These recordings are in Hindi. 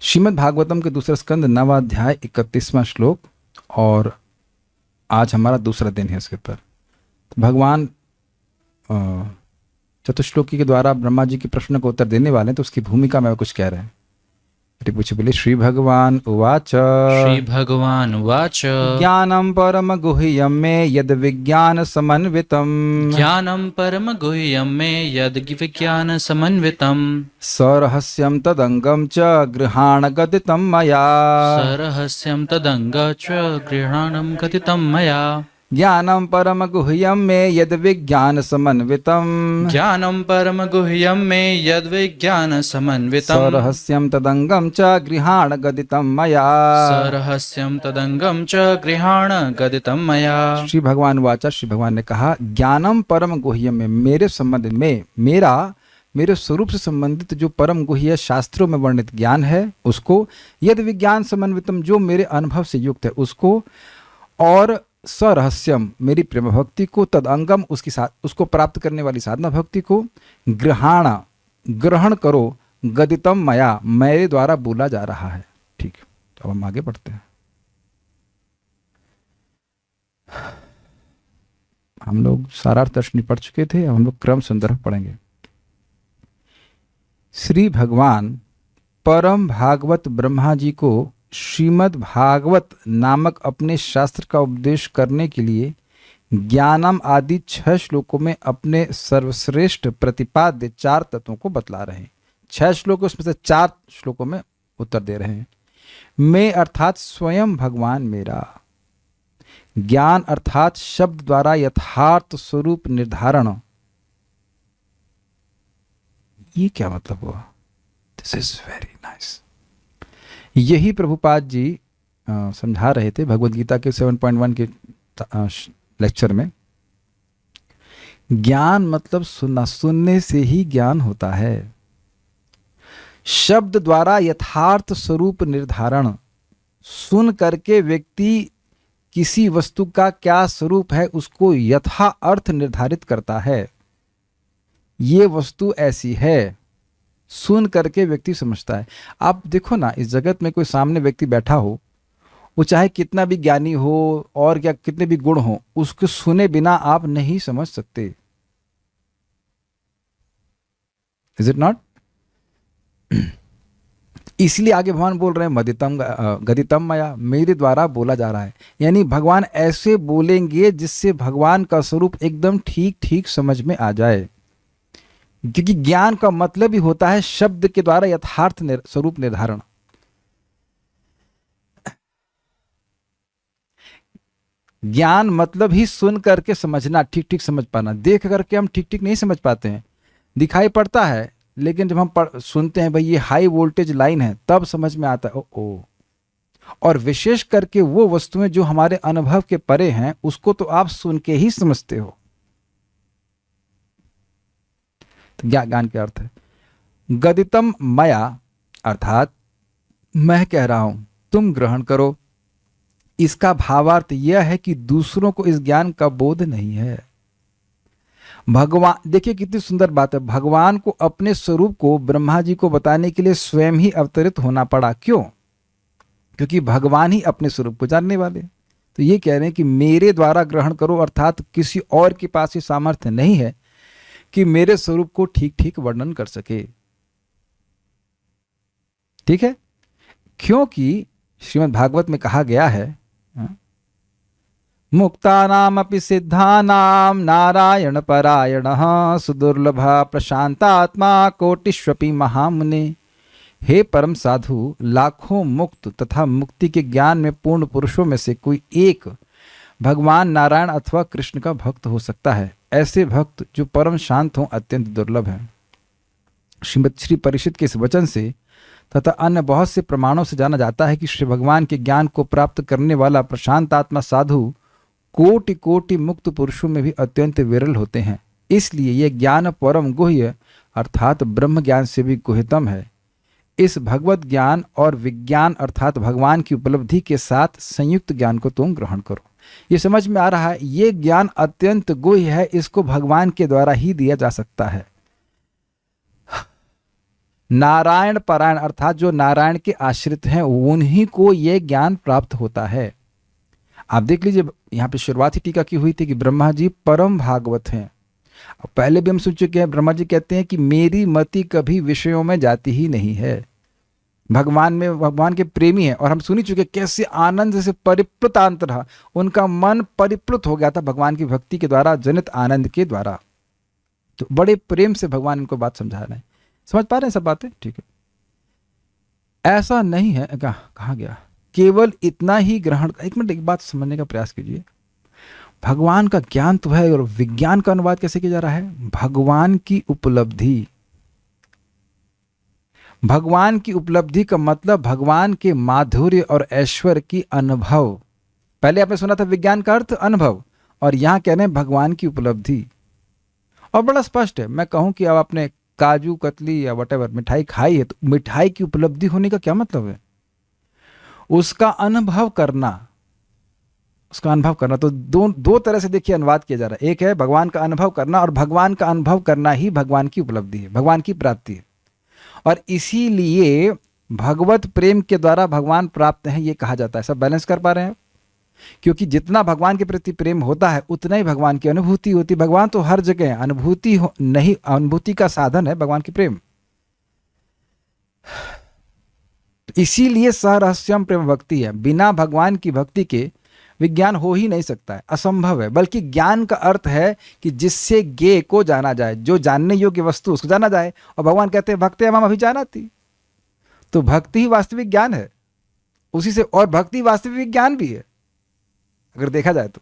श्रीमद् भागवतम के दूसरे स्कंद 9वां अध्याय 31वां श्लोक। और आज हमारा दूसरा दिन है इसके ऊपर। तो भगवान चतुश्लोकी के द्वारा ब्रह्मा जी के प्रश्न को उत्तर देने वाले हैं, तो उसकी भूमिका में कुछ कह रहे हैं। पूछे बोले श्री भगवान उवाच। श्री भगवान उवाच। ज्ञानम परम गुह्यम मे यद विज्ञान समन्वितम। ज्ञानम परम गुह्यम मे यद विज्ञान समन्वितम। सरहस्यम तदंगम च गृहाण गदितम मया। सरहस्यम तदंग च गृहाणं कथितं मया। ज्ञानम परम गुह्यम मे यद विज्ञान समन्वितम। ज्ञानम परम गुह्यम मे यद विज्ञान समन्वितम। सरहस्यम तदंगम च गृहाण गदितम मया। सरहस्यम तदंगम च गृहाण गदितं मया। श्री भगवान वाचा, श्री भगवान ने कहा ज्ञानम परम गुह्यम में, मेरे संबंध में, मेरे स्वरूप से संबंधित जो परम गुह्य शास्त्रों में वर्णित ज्ञान है उसको, यद विज्ञान समन्वितम जो मेरे अनुभव से युक्त है उसको, और सरहस्यम मेरी प्रेम भक्ति को, तद अंगम उसको प्राप्त करने वाली साधना भक्ति को, ग्रहण करो, गदितम मया मेरे द्वारा बोला जा रहा है। ठीक, तो अब हम आगे बढ़ते हैं। हम लोग सारार्थ दर्शनी पढ़ चुके थे, अब हम लोग क्रम संदर्भ पढ़ेंगे। श्री भगवान परम भागवत ब्रह्मा जी को श्रीमद् भागवत नामक अपने शास्त्र का उपदेश करने के लिए ज्ञानम आदि 6 श्लोकों में अपने सर्वश्रेष्ठ प्रतिपाद्य 4 तत्वों को बतला रहे हैं। 6 श्लोक उसमें से 4 श्लोकों में उत्तर दे रहे हैं। मैं अर्थात स्वयं भगवान मेरा, ज्ञान अर्थात शब्द द्वारा यथार्थ स्वरूप निर्धारण। ये क्या मतलब हुआ? This is very nice. यही प्रभुपाद जी समझा रहे थे भगवद गीता के 7.1 के लेक्चर में। ज्ञान मतलब सुनना, सुनने से ही ज्ञान होता है। शब्द द्वारा यथार्थ स्वरूप निर्धारण, सुन करके व्यक्ति किसी वस्तु का क्या स्वरूप है उसको यथा अर्थ निर्धारित करता है। ये वस्तु ऐसी है, सुन करके व्यक्ति समझता है। आप देखो ना, इस जगत में कोई सामने व्यक्ति बैठा हो, वो चाहे कितना भी ज्ञानी हो और क्या कितने भी गुण हो, उसको सुने बिना आप नहीं समझ सकते। Is it not? इसलिए आगे भगवान बोल रहे हैं मदितम गदितम मया, मेरे द्वारा बोला जा रहा है। यानी भगवान ऐसे बोलेंगे जिससे भगवान का स्वरूप एकदम ठीक ठीक समझ में आ जाए, क्योंकि ज्ञान का मतलब ही होता है शब्द के द्वारा यथार्थ स्वरूप निर्धारण। ज्ञान मतलब ही सुन करके समझना, ठीक ठीक समझ पाना। देख करके हम ठीक ठीक नहीं समझ पाते हैं, दिखाई पड़ता है, लेकिन जब हम सुनते हैं भाई ये हाई वोल्टेज लाइन है, तब समझ में आता है ओ। और विशेष करके वो वस्तुएं जो हमारे अनुभव के परे हैं, उसको तो आप सुन के ही समझते हो। तो ज्ञान के अर्थ है गदितम मया, अर्थात मैं कह रहा हूं, तुम ग्रहण करो। इसका भावार्थ यह है कि दूसरों को इस ज्ञान का बोध नहीं है। भगवान, देखिए कितनी सुंदर बात है, भगवान को अपने स्वरूप को ब्रह्मा जी को बताने के लिए स्वयं ही अवतरित होना पड़ा। क्यों? क्योंकि भगवान ही अपने स्वरूप को जानने वाले। तो ये कह रहे हैं कि मेरे द्वारा ग्रहण करो, अर्थात किसी और के पास ये सामर्थ्य नहीं है कि मेरे स्वरूप को ठीक ठीक वर्णन कर सके। ठीक है? क्योंकि श्रीमद् भागवत में कहा गया है मुक्तानाम अपि सिद्धानाम नारायण परायणः सुदुर्लभ प्रशांतात्मा कोटिष्वपि महामुने। हे परम साधु, लाखों मुक्त तथा मुक्ति के ज्ञान में पूर्ण पुरुषों में से कोई एक भगवान नारायण अथवा कृष्ण का भक्त हो सकता है। ऐसे भक्त जो परम शांत हों अत्यंत दुर्लभ हैं। श्रीमद श्री परिषद के इस वचन से तथा अन्य बहुत से प्रमाणों से जाना जाता है कि श्री भगवान के ज्ञान को प्राप्त करने वाला प्रशांत आत्मा साधु कोटि कोटि मुक्त पुरुषों में भी अत्यंत विरल होते हैं। इसलिए यह ज्ञान परम गुह्य अर्थात ब्रह्म ज्ञान से भी गुह्यतम है। इस भगवत ज्ञान और विज्ञान अर्थात भगवान की उपलब्धि के साथ संयुक्त ज्ञान को तुम ग्रहण करो। ये समझ में आ रहा है, ये ज्ञान अत्यंत गुह्य है, इसको भगवान के द्वारा ही दिया जा सकता है। नारायण परायण अर्थात जो नारायण के आश्रित हैं उन्हीं को यह ज्ञान प्राप्त होता है। आप देख लीजिए, यहाँ पे शुरुआत ही टीका की हुई थी कि ब्रह्मा जी परम भागवत हैं। पहले भी हम सुन चुके हैं, ब्रह्मा जी कहते हैं कि मेरी मति कभी विषयों में जाती ही नहीं है। भगवान के प्रेमी है, और हम सुन ही चुके कैसे आनंद से परिप्लुतांत रहा, उनका मन परिप्लुत हो गया था भगवान की भक्ति के द्वारा जनित आनंद के द्वारा। तो बड़े प्रेम से भगवान इनको बात समझा रहे हैं। समझ पा रहे हैं सब बातें? ठीक है। ऐसा नहीं है, कहाँ गया, केवल इतना ही ग्रहण। एक मिनट, एक बात समझने का प्रयास कीजिए। भगवान का ज्ञान तो है, और विज्ञान का अनुवाद कैसे किया जा रहा है? भगवान की उपलब्धि। भगवान की उपलब्धि का मतलब भगवान के माधुर्य और ऐश्वर्य की अनुभव। पहले आपने सुना था विज्ञान का अर्थ अनुभव, और यहां कह रहे हैं भगवान की उपलब्धि। और बड़ा स्पष्ट है, मैं कहूं कि अब आपने काजू कतली या वटेवर मिठाई खाई है, तो मिठाई की उपलब्धि होने का क्या मतलब है? उसका अनुभव करना, उसका अनुभव करना। तो दो तरह से देखिए अनुवाद किया जा रहा है। एक है भगवान का अनुभव करना, और भगवान का अनुभव करना ही भगवान की उपलब्धि है, भगवान की प्राप्ति है। और इसीलिए भगवत प्रेम के द्वारा भगवान प्राप्त हैं, ये कहा जाता है। सब बैलेंस कर पा रहे हैं? क्योंकि जितना भगवान के प्रति प्रेम होता है उतना ही भगवान की अनुभूति होती। भगवान तो हर जगह है, अनुभूति नहीं, अनुभूति का साधन है भगवान की प्रेम। इसीलिए सहरहस्यम प्रेम भक्ति है। बिना भगवान की भक्ति के विज्ञान हो ही नहीं सकता है, असंभव है। बल्कि ज्ञान का अर्थ है कि जिससे ज्ञेय को जाना जाए, जो जानने योग्य वस्तु उसको जाना जाए। और भगवान कहते हैं भक्ति हम अभिजानाति, तो भक्ति ही वास्तविक ज्ञान है उसी से। और भक्ति वास्तविक ज्ञान भी है, अगर देखा जाए तो।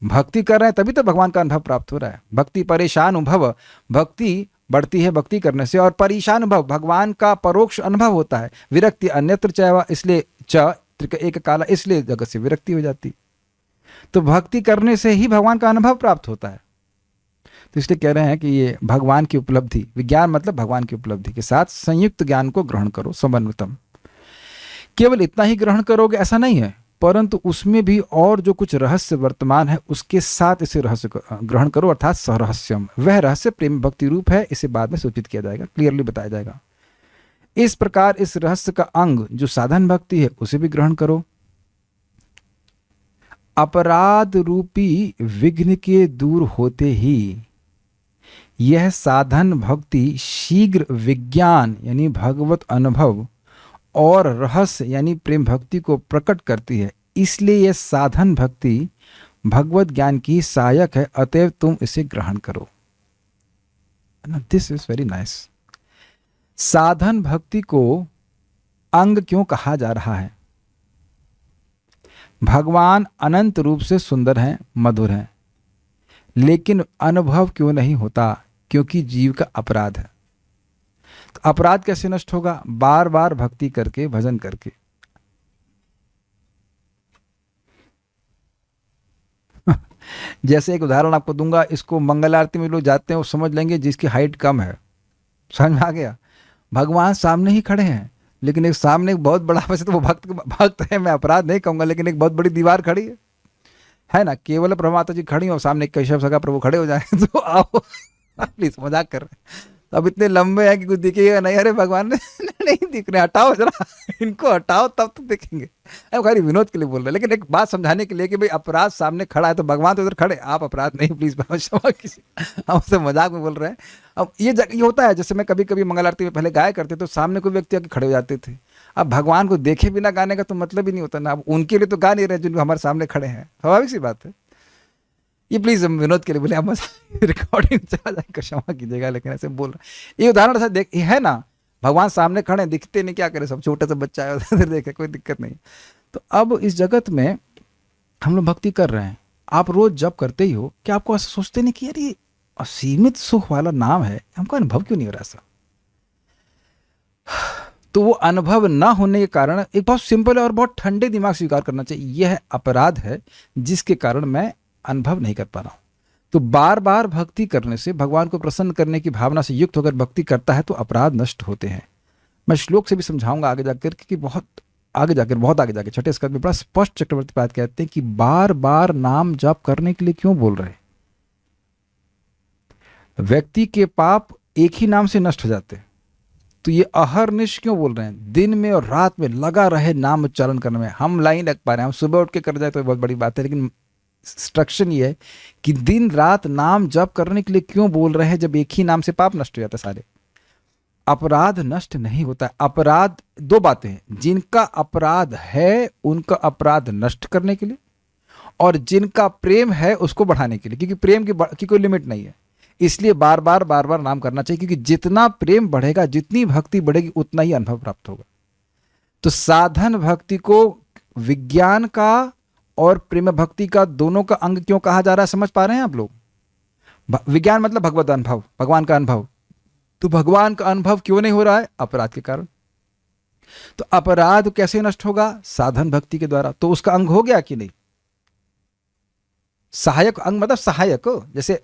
भक्ति कर रहे हैं तभी तो भगवान का अनुभव प्राप्त हो रहा है। भक्ति परेशान अनुभव, भक्ति बढ़ती है भक्ति करने से। और परेशान अनुभव भगवान का परोक्ष अनुभव होता है। विरक्ति अन्यत्र चैवा, इसलिए एक काला, इसलिए जगत से विरक्ति हो जाती। तो भक्ति करने से ही भगवान का अनुभव प्राप्त होता है। तो इसलिए कह रहे हैं कि ये भगवान की उपलब्धि, विज्ञान मतलब भगवान की उपलब्धि के साथ संयुक्त ज्ञान को ग्रहण करो, समन्वितम। केवल इतना ही ग्रहण करोगे ऐसा नहीं है, परंतु उसमें भी और जो कुछ रहस्य वर्तमान है उसके साथ इसे रहस्य ग्रहण करो, अर्थात सहरहस्यम। वह रहस्य प्रेम भक्ति रूप है, इसे बाद में सूचित किया जाएगा, क्लियरली बताया जाएगा। इस प्रकार इस रहस्य का अंग जो साधन भक्ति है उसे भी ग्रहण करो। अपराध रूपी विघ्न के दूर होते ही यह साधन भक्ति शीघ्र विज्ञान यानी भगवत अनुभव और रहस्य यानी प्रेम भक्ति को प्रकट करती है। इसलिए यह साधन भक्ति भगवत ज्ञान की सहायक है, अतएव तुम इसे ग्रहण करो। This is very nice. साधन भक्ति को अंग क्यों कहा जा रहा है? भगवान अनंत रूप से सुंदर हैं, मधुर हैं, लेकिन अनुभव क्यों नहीं होता? क्योंकि जीव का अपराध है। तो अपराध कैसे नष्ट होगा? बार बार भक्ति करके, भजन करके। जैसे एक उदाहरण आपको दूंगा, इसको मंगल आरती में लोग जाते हैं, वो समझ लेंगे जिसकी हाइट कम है। समझ में आ गया? भगवान सामने ही खड़े हैं, लेकिन एक सामने एक बहुत बड़ा, वैसे तो वो भक्त है, मैं अपराध नहीं कहूंगा, लेकिन एक बहुत बड़ी दीवार खड़ी है ना। केवल प्रभु माता जी खड़ी हो, सामने कैशव सगा प्रभु खड़े हो जाए तो आओ। प्लीज, मजाक कर रहे हैं। अब इतने लंबे हैं कि कुछ दिखेगा नहीं। अरे भगवान नहीं दिख रहे, हटाओ जरा, इनको हटाओ तब तो दिखेंगे। अब खाली विनोद के लिए बोल रहे हैं, लेकिन एक बात समझाने के लिए कि भाई अपराध सामने खड़ा है तो भगवान तो उधर खड़े, आप अपराध नहीं, प्लीज क्षमा कीजिए, हम उससे मजाक में बोल रहे हैं। अब ये होता है, जैसे मैं कभी कभी मंगल आरती में पहले गाया करते तो सामने कोई व्यक्ति आके खड़े हो जाते थे। अब भगवान को देखे बिना गाने का तो मतलब ही नहीं होता ना। अब उनके लिए तो गा नहीं रहे जिनको हमारे सामने खड़े हैं, स्वाभाविक सी बात है। ये प्लीज हम विनोद के लिए बोले, हम रिकॉर्डिंग चला जाएगा, क्षमा कीजिएगा, लेकिन ऐसे बोल रहे। ये उदाहरण ऐसा देख है ना, भगवान सामने खड़े, दिखते नहीं, क्या करे, सब छोटे से बच्चा है उधर देखे, कोई दिक्कत नहीं। तो अब इस जगत में हम लोग भक्ति कर रहे हैं, आप रोज जब करते ही हो, क्या आपको ऐसा सोचते नहीं कि यार ये असीमित सुख वाला नाम है, हमको अनुभव क्यों नहीं हो रहा ऐसा? तो वो अनुभव ना होने के कारण एक बहुत सिंपल और बहुत ठंडे दिमाग स्वीकार करना चाहिए, यह अपराध है जिसके कारण मैं अनुभव नहीं कर पा रहा हूं। तो बार बार भक्ति करने से, भगवान को प्रसन्न करने की भावना से युक्त होकर भक्ति करता है तो अपराध नष्ट होते हैं। मैं श्लोक से भी समझाऊंगा आगे जाकर कि बहुत आगे जाकर छठे स्कंद में बड़ा स्पष्ट चक्रवर्ती पाद कहते हैं कि बार बार नाम जप करने के लिए क्यों बोल रहे। व्यक्ति के पाप एक ही नाम से नष्ट हो जाते हैं। तो ये अहरनिश क्यों बोल रहे हैं? दिन में और रात में लगा रहे नाम उच्चारण करने में। हम लाइन रख पा रहे हैं, हम सुबह उठ के कर जाए तो बहुत बड़ी बात है, लेकिन इंस्ट्रक्शन ये है कि दिन रात नाम जप करने के लिए क्यों बोल रहे हैं, जब एक ही नाम से पाप नष्ट हो जाता है सारे। अपराध नष्ट नहीं होता है। अपराध, दो बातें हैं, जिनका अपराध है उनका अपराध नष्ट करने के लिए, और जिनका प्रेम है उसको बढ़ाने के लिए, क्योंकि प्रेम की कोई लिमिट नहीं है। इसलिए बार बार नाम करना चाहिए, क्योंकि जितना प्रेम बढ़ेगा, जितनी भक्ति बढ़ेगी, उतना ही अनुभव प्राप्त होगा। तो साधन भक्ति को विज्ञान का और प्रेम भक्ति का दोनों का अंग क्यों कहा जा रहा है, समझ पा रहे हैं आप लोग? विज्ञान मतलब भगवत अनुभव, भगवान का अनुभव। तो भगवान का अनुभव क्यों नहीं हो रहा है? अपराध के कारण। तो अपराध कैसे नष्ट होगा? साधन भक्ति के द्वारा। तो उसका अंग हो गया कि नहीं? सहायक अंग मतलब सहायक, जैसे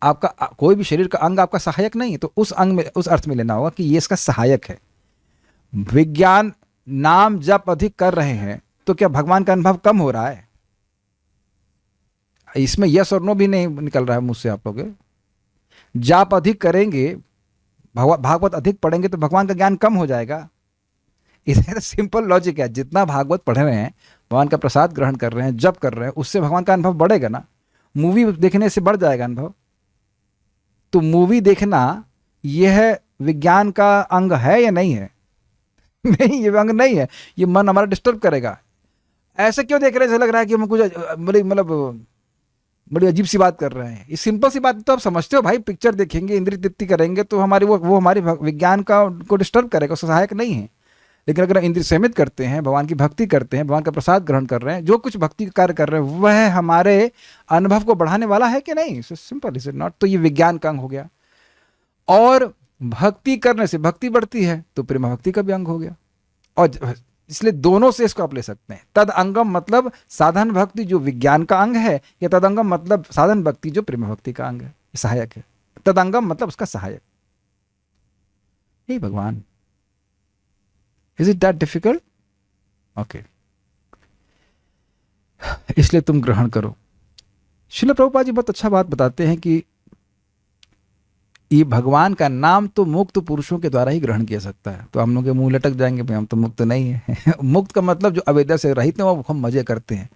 आपका कोई भी शरीर का अंग आपका सहायक नहीं है, तो उस अंग में, उस अर्थ में लेना होगा कि ये इसका सहायक है। विज्ञान नाम जप अधिक कर रहे हैं तो क्या भगवान का अनुभव कम हो रहा है? इसमें यस और नो भी नहीं निकल रहा है मुझसे आप लोग। जाप अधिक करेंगे, भागवत अधिक पढ़ेंगे तो भगवान का ज्ञान कम हो जाएगा? इधर सिंपल लॉजिक है, जितना भागवत पढ़ रहे हैं, भगवान का प्रसाद ग्रहण कर रहे हैं, जप कर रहे हैं, उससे भगवान का अनुभव बढ़ेगा ना। मूवी देखने से बढ़ जाएगा अनुभव। तो मूवी देखना यह विज्ञान का अंग है या नहीं है? नहीं, ये अंग नहीं है। ये मन हमारा डिस्टर्ब करेगा। ऐसे क्यों देख रहे हैं? ऐसा लग रहा है कि हम कुछ बड़ी मतलब बड़ी अजीब सी बात कर रहे हैं। ये सिंपल सी बात तो आप समझते हो भाई। पिक्चर देखेंगे, इंद्रिय तृप्ति करेंगे तो हमारी वो हमारी विज्ञान का को डिस्टर्ब करेगा, उसका सहायक नहीं है। लेकिन अगर इंद्रिय संयमित करते हैं, भगवान की भक्ति करते हैं, भगवान का प्रसाद ग्रहण कर रहे हैं, जो कुछ भक्ति का कार्य कर रहे हैं, वह हमारे अनुभव को बढ़ाने वाला है कि नहीं? Simple, is it not? तो ये विज्ञान का अंग हो गया। और भक्ति करने से भक्ति बढ़ती है, तो प्रेम भक्ति का भी अंग हो गया। और इसलिए दोनों से इसको आप ले सकते हैं। तद अंगम मतलब साधन भक्ति जो विज्ञान का अंग है, या तदंगम मतलब साधन भक्ति जो प्रेम भक्ति का अंग है, सहायक है। तदंगम मतलब उसका सहायक। हे भगवान, is it that difficult? Okay, इसलिए तुम ग्रहण करो। श्रील प्रभुपाद जी बहुत अच्छा बात बताते हैं कि ये भगवान का नाम तो मुक्त पुरुषों के द्वारा ही ग्रहण किया सकता है। तो हम लोग के मुंह लटक जाएंगे, भाई हम तो मुक्त नहीं है। मुक्त का मतलब जो अवेद्या से रहित है वो हम मजे करते हैं,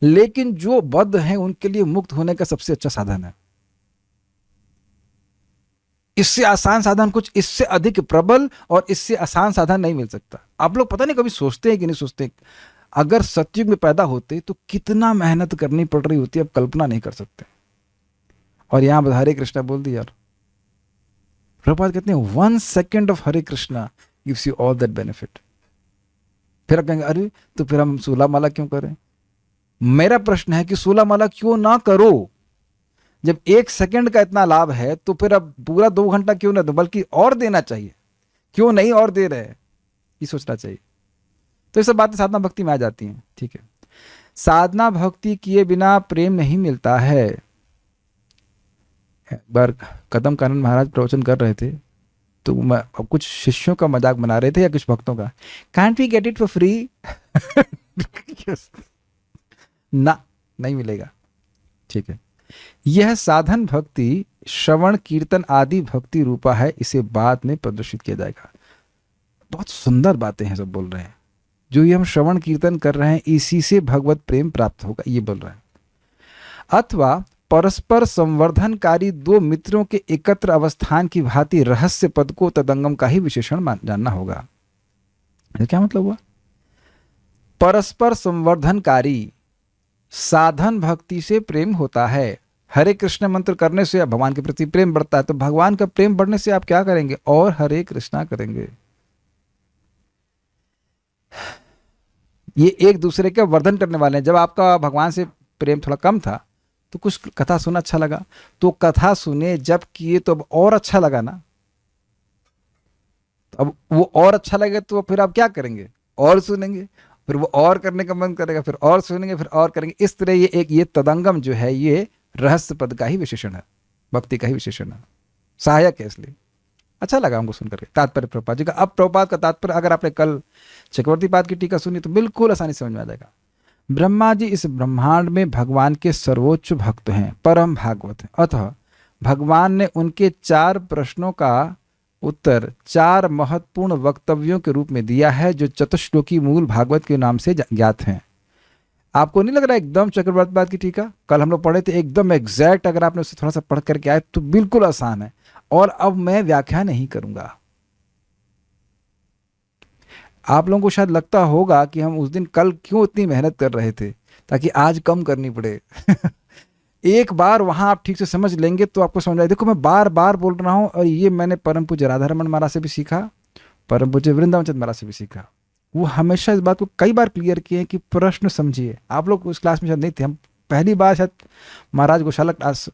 लेकिन जो बद्ध हैं उनके लिए मुक्त होने का सबसे अच्छा साधन है। इससे आसान साधन, कुछ इससे अधिक प्रबल और इससे आसान साधन नहीं मिल सकता। आप लोग पता नहीं कभी सोचते हैं कि नहीं सोचते, अगर सतयुग में पैदा होते तो कितना मेहनत करनी पड़ रही होती, अब कल्पना नहीं कर सकते। और यहां हरे कृष्णा बोल दिया यार। प्रभुपाद कहते हैं 1 second of Hare Krishna gives you all that benefit. फिर आप कहेंगे अरे तो फिर हम 16 माला क्यों करें? मेरा प्रश्न है कि 16 माला क्यों ना करो? जब 1 सेकेंड का इतना लाभ है तो फिर अब पूरा 2 घंटा क्यों ना दो, बल्कि और देना चाहिए। क्यों नहीं और दे रहे, ये सोचना चाहिए। तो ये सब बातें साधना भक्ति में आ जाती हैं। ठीक है, साधना भक्ति किए बिना प्रेम नहीं मिलता है। एक बार कदम कानन महाराज प्रवचन कर रहे थे, तो कुछ शिष्यों का मजाक बना रहे थे या कुछ भक्तों का, can't we get it for free? ना, नहीं मिलेगा। ठीक है, यह साधन भक्ति श्रवण कीर्तन आदि भक्ति रूपा है, इसे बाद में प्रदर्शित किया जाएगा। बहुत सुंदर बातें हैं सब बोल रहे हैं। जो ये हम श्रवण कीर्तन कर रहे हैं, इसी से भगवत प्रेम प्राप्त होगा, ये बोल रहे हैं। अथवा परस्पर संवर्धनकारी दो मित्रों के एकत्र अवस्थान की भांति रहस्य पद को तदंगम का ही विशेषण जानना होगा। क्या मतलब हुआ? परस्पर संवर्धनकारी साधन भक्ति से प्रेम होता है। हरे कृष्ण मंत्र करने से भगवान के प्रति प्रेम बढ़ता है, तो भगवान का प्रेम बढ़ने से आप क्या करेंगे? और हरे कृष्णा करेंगे। ये एक दूसरे का वर्धन करने वाले हैं। जब आपका भगवान से प्रेम थोड़ा कम था तो कुछ कथा सुना अच्छा लगा, तो कथा सुने जब किए तो अब और अच्छा लगा ना। तो अब वो और अच्छा लगे तो फिर आप क्या करेंगे? और सुनेंगे, फिर वो और करने का मन करेगा, फिर और सुनेंगे, फिर और करेंगे। इस तरह ये तदंगम जो है ये रहस्य पद का ही विशेषण है, भक्ति का ही विशेषण है, सहायक है। इसलिए अच्छा लगा हमको सुन करके तात्पर्य प्रभुपाद जी का। अब प्रभुपाद का तात्पर्य अगर आपने कल चक्रवर्ती पाद की टीका सुनी तो बिल्कुल आसानी समझ में आ जाएगा। ब्रह्मा जी इस ब्रह्मांड में भगवान के सर्वोच्च भक्त हैं, परम भागवत हैं। अतः भगवान ने उनके 4 प्रश्नों का उत्तर 4 महत्वपूर्ण वक्तव्यों के रूप में दिया है जो चतुश्लोकी मूल भागवत के नाम से ज्ञात हैं। आपको नहीं लग रहा एकदम चक्रवर्ती बात की टीका कल हम लोग पढ़े थे एकदम एग्जैक्ट, अगर आपने उसे थोड़ा सा पढ़ करके आए तो बिल्कुल आसान है। और अब मैं व्याख्या नहीं करूंगा। आप लोगों को शायद लगता होगा कि हम उस दिन कल क्यों इतनी मेहनत कर रहे थे ताकि आज कम करनी पड़े। एक बार वहां आप ठीक से समझ लेंगे तो आपको समझ आए। देखो मैं बार बार बोल रहा हूं और ये मैंने परम पूज्य राधारमण महाराज से भी सीखा, परम पूज्य वृंदावन चंद महाराज से भी सीखा। वो हमेशा इस बात को कई बार क्लियर किए हैं कि प्रश्न समझिए। आप लोग उस क्लास में शायद नहीं थे, हम पहली बार शायद महाराज गौशाला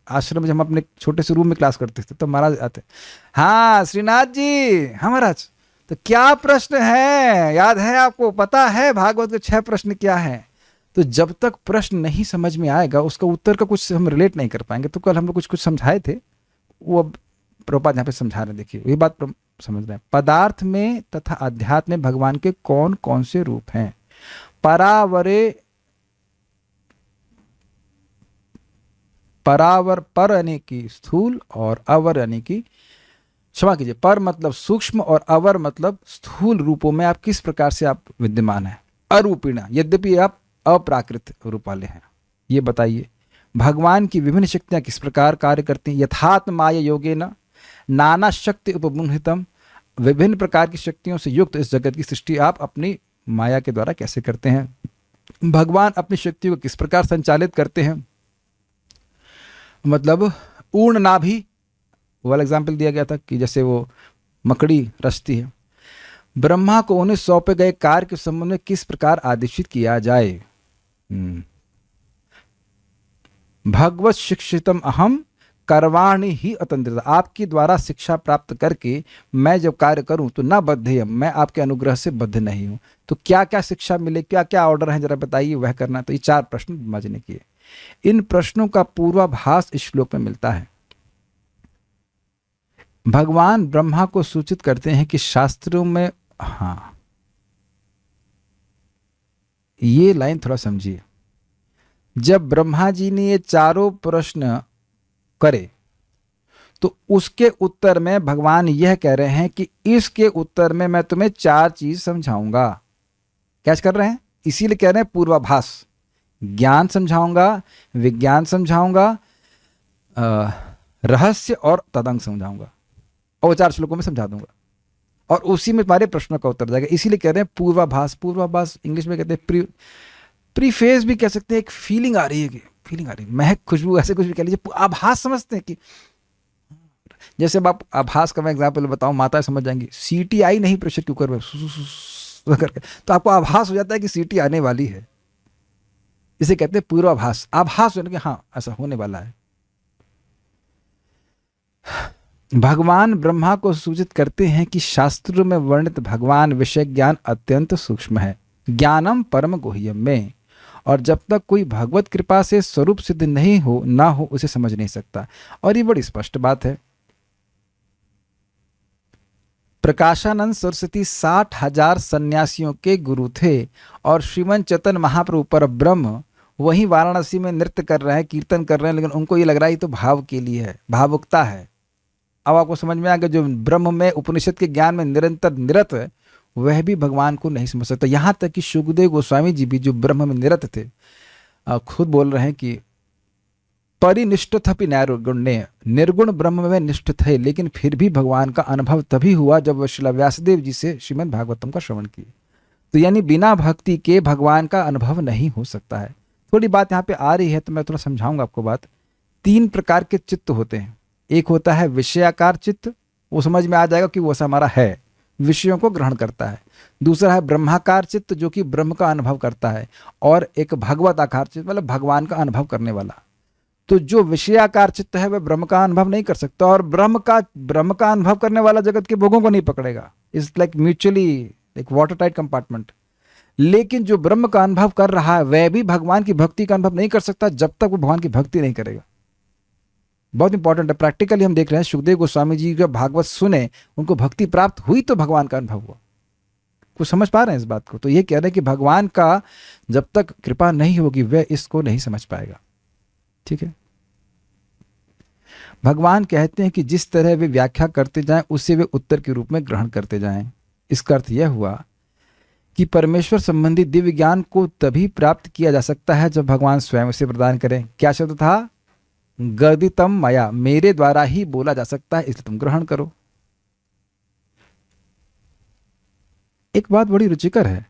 आश्रम में हम अपने छोटे से रूम में क्लास करते थे तो महाराज आते, हाँ श्रीनाथ जी, हाँ महाराज तो क्या प्रश्न है, याद है आपको, पता है भागवत के 6 प्रश्न क्या है। तो जब तक प्रश्न नहीं समझ में आएगा उसका उत्तर का कुछ हम रिलेट नहीं कर पाएंगे। तो कल हम लोग कुछ कुछ समझाए थे, वो अब प्रभुपाद यहाँ पे समझा रहे हैं। देखिए ये बात समझ रहे हैं। पदार्थ में तथा अध्यात्म में भगवान के कौन कौन से रूप हैं। परावर पर यानी कि स्थूल और अवर यानी कि, क्षमा कीजिए, पर मतलब सूक्ष्म और अवर मतलब स्थूल रूपों में आप किस प्रकार से आप विद्यमान हैं। अरूपिणा, यद्यपि आप अप्राकृत रूप वाले हैं। ये बताइए भगवान की विभिन्न शक्तियां किस प्रकार कार्य करती हैं। यथात्म माया योगेन नाना शक्ति उपमुहितम, विभिन्न प्रकार की शक्तियों से युक्त इस जगत की सृष्टि आप अपनी माया के द्वारा कैसे करते हैं। भगवान अपनी शक्ति को किस प्रकार संचालित करते हैं। मतलब ऊर्ण नाभि वाला एग्जाम्पल दिया गया था कि जैसे वो मकड़ी रचती है। ब्रह्मा को उन्हें सौंपे गए कार्य के संबंध में किस प्रकार आदेशित किया जाए। भगवत शिक्षितम अहम करवाणी ही अतंत्रिता, आपके द्वारा शिक्षा प्राप्त करके मैं जब कार्य करूं तो ना बद्धेयम, मैं आपके अनुग्रह से बद्ध नहीं हूं। तो क्या क्या शिक्षा मिले, क्या क्या ऑर्डर है, जरा बताइए, वह करना। तो ये 4 प्रश्न ब्रह्मा ने किए। इन प्रश्नों का पूर्वाभास इस श्लोक में मिलता है। भगवान ब्रह्मा को सूचित करते हैं कि शास्त्रों में, हाँ ये लाइन थोड़ा समझिए। जब ब्रह्मा जी ने ये चारों प्रश्न करे तो उसके उत्तर में भगवान यह कह रहे हैं कि इसके उत्तर में मैं तुम्हें 4 चीज समझाऊंगा। कैच कर रहे हैं, इसीलिए कह रहे हैं पूर्वाभास। ज्ञान समझाऊंगा, विज्ञान समझाऊंगा, रहस्य और तदंग समझाऊंगा, और 4 श्लोकों में समझा दूंगा और उसी में तुम्हारे प्रश्नों का उत्तर जाएगा। इसीलिए कह रहे हैं पूर्वाभास। पूर्वाभास इंग्लिश में कहते हैं प्रीफेस भी कह सकते हैं। एक फीलिंग आ रही है कि फीलिंग आ रही है, महक, खुशबू, ऐसे कुछ भी कह लीजिए। आभास समझते हैं कि जैसे अब आप आभास का मैं एग्जाम्पल बताऊं, माता समझ जाएंगी। सीटी आई नहीं प्रेशर कुकर में करके, तो आपको आभास हो जाता है कि सीटी आने वाली है। इसे कहते हैं पूर्वाभास। आभास होने के हाँ ऐसा होने वाला है। भगवान ब्रह्मा को सूचित करते हैं कि शास्त्रों में वर्णित भगवान विषय ज्ञान अत्यंत सूक्ष्म है, ज्ञानम परम गुह्यम में, और जब तक कोई भगवत कृपा से स्वरूप सिद्ध नहीं हो ना हो उसे समझ नहीं सकता। और ये बड़ी स्पष्ट बात है। प्रकाशानंद सरस्वती 60,000 सन्यासियों के गुरु थे और श्रीमन चैतन्य महाप्रभु पर ब्रह्म वहीं वाराणसी में नृत्य कर रहे हैं, कीर्तन कर रहे हैं, लेकिन उनको ये लग रहा है ये तो भाव के लिए है, भावुकता है। अब आपको समझ में आ गया, जो ब्रह्म में उपनिषद के ज्ञान में निरंतर निरत है वह भी भगवान को नहीं समझ सकता। यहाँ तक कि सुखदेव गोस्वामी जी भी जो ब्रह्म में निरत थे, खुद बोल रहे हैं कि परिनिष्ठथपि नैर्गुण्य, निर्गुण ब्रह्म में निष्ठ थे, लेकिन फिर भी भगवान का अनुभव तभी हुआ जब वह श्रील व्यासदेव जी से श्रीमद् भागवतम का श्रवण किए। तो यानी बिना भक्ति के भगवान का अनुभव नहीं हो सकता है। थोड़ी बात यहाँ पे आ रही है तो मैं थोड़ा समझाऊंगा आपको बात। 3 प्रकार के चित्त होते हैं। एक होता है विषयाकार चित्त, वो समझ में आ जाएगा कि वो हमारा है, विषयों को ग्रहण करता है। दूसरा है ब्रह्माकार चित्त जो कि ब्रह्म का अनुभव करता है, और एक भगवत आकार चित्त मतलब भगवान का अनुभव करने वाला। तो जो विषयाकार चित्त है वह ब्रह्म का अनुभव नहीं कर सकता, और ब्रह्म का अनुभव करने वाला जगत के भोगों को नहीं पकड़ेगा। इट्स लाइक म्यूचुअली एक वाटर टाइट कंपार्टमेंट। लेकिन जो ब्रह्म का अनुभव कर रहा है वह भी भगवान की भक्ति का अनुभव नहीं कर सकता जब तक वो भगवान की भक्ति नहीं करेगा। बहुत इंपॉर्टेंट है। प्रैक्टिकली हम देख रहे हैं, सुखदेव गोस्वामी जी जब भागवत सुने उनको भक्ति प्राप्त हुई तो भगवान का अनुभव हुआ। कुछ समझ पा रहे हैं इस बात को? तो ये कह रहे हैं कि भगवान का जब तक कृपा नहीं होगी वह इसको नहीं समझ पाएगा। ठीक है। भगवान कहते हैं कि जिस तरह वे व्याख्या करते जाएं उसे वे उत्तर के रूप में ग्रहण करते जाएं। इसका अर्थ यह हुआ कि परमेश्वर संबंधी दिव्य ज्ञान को तभी प्राप्त किया जा सकता है जब भगवान स्वयं उसे प्रदान करें। क्या शब्द था? गर्दितम मया, मेरे द्वारा ही बोला जा सकता है, इसलिए तुम ग्रहण करो। एक बात बड़ी रुचिकर है,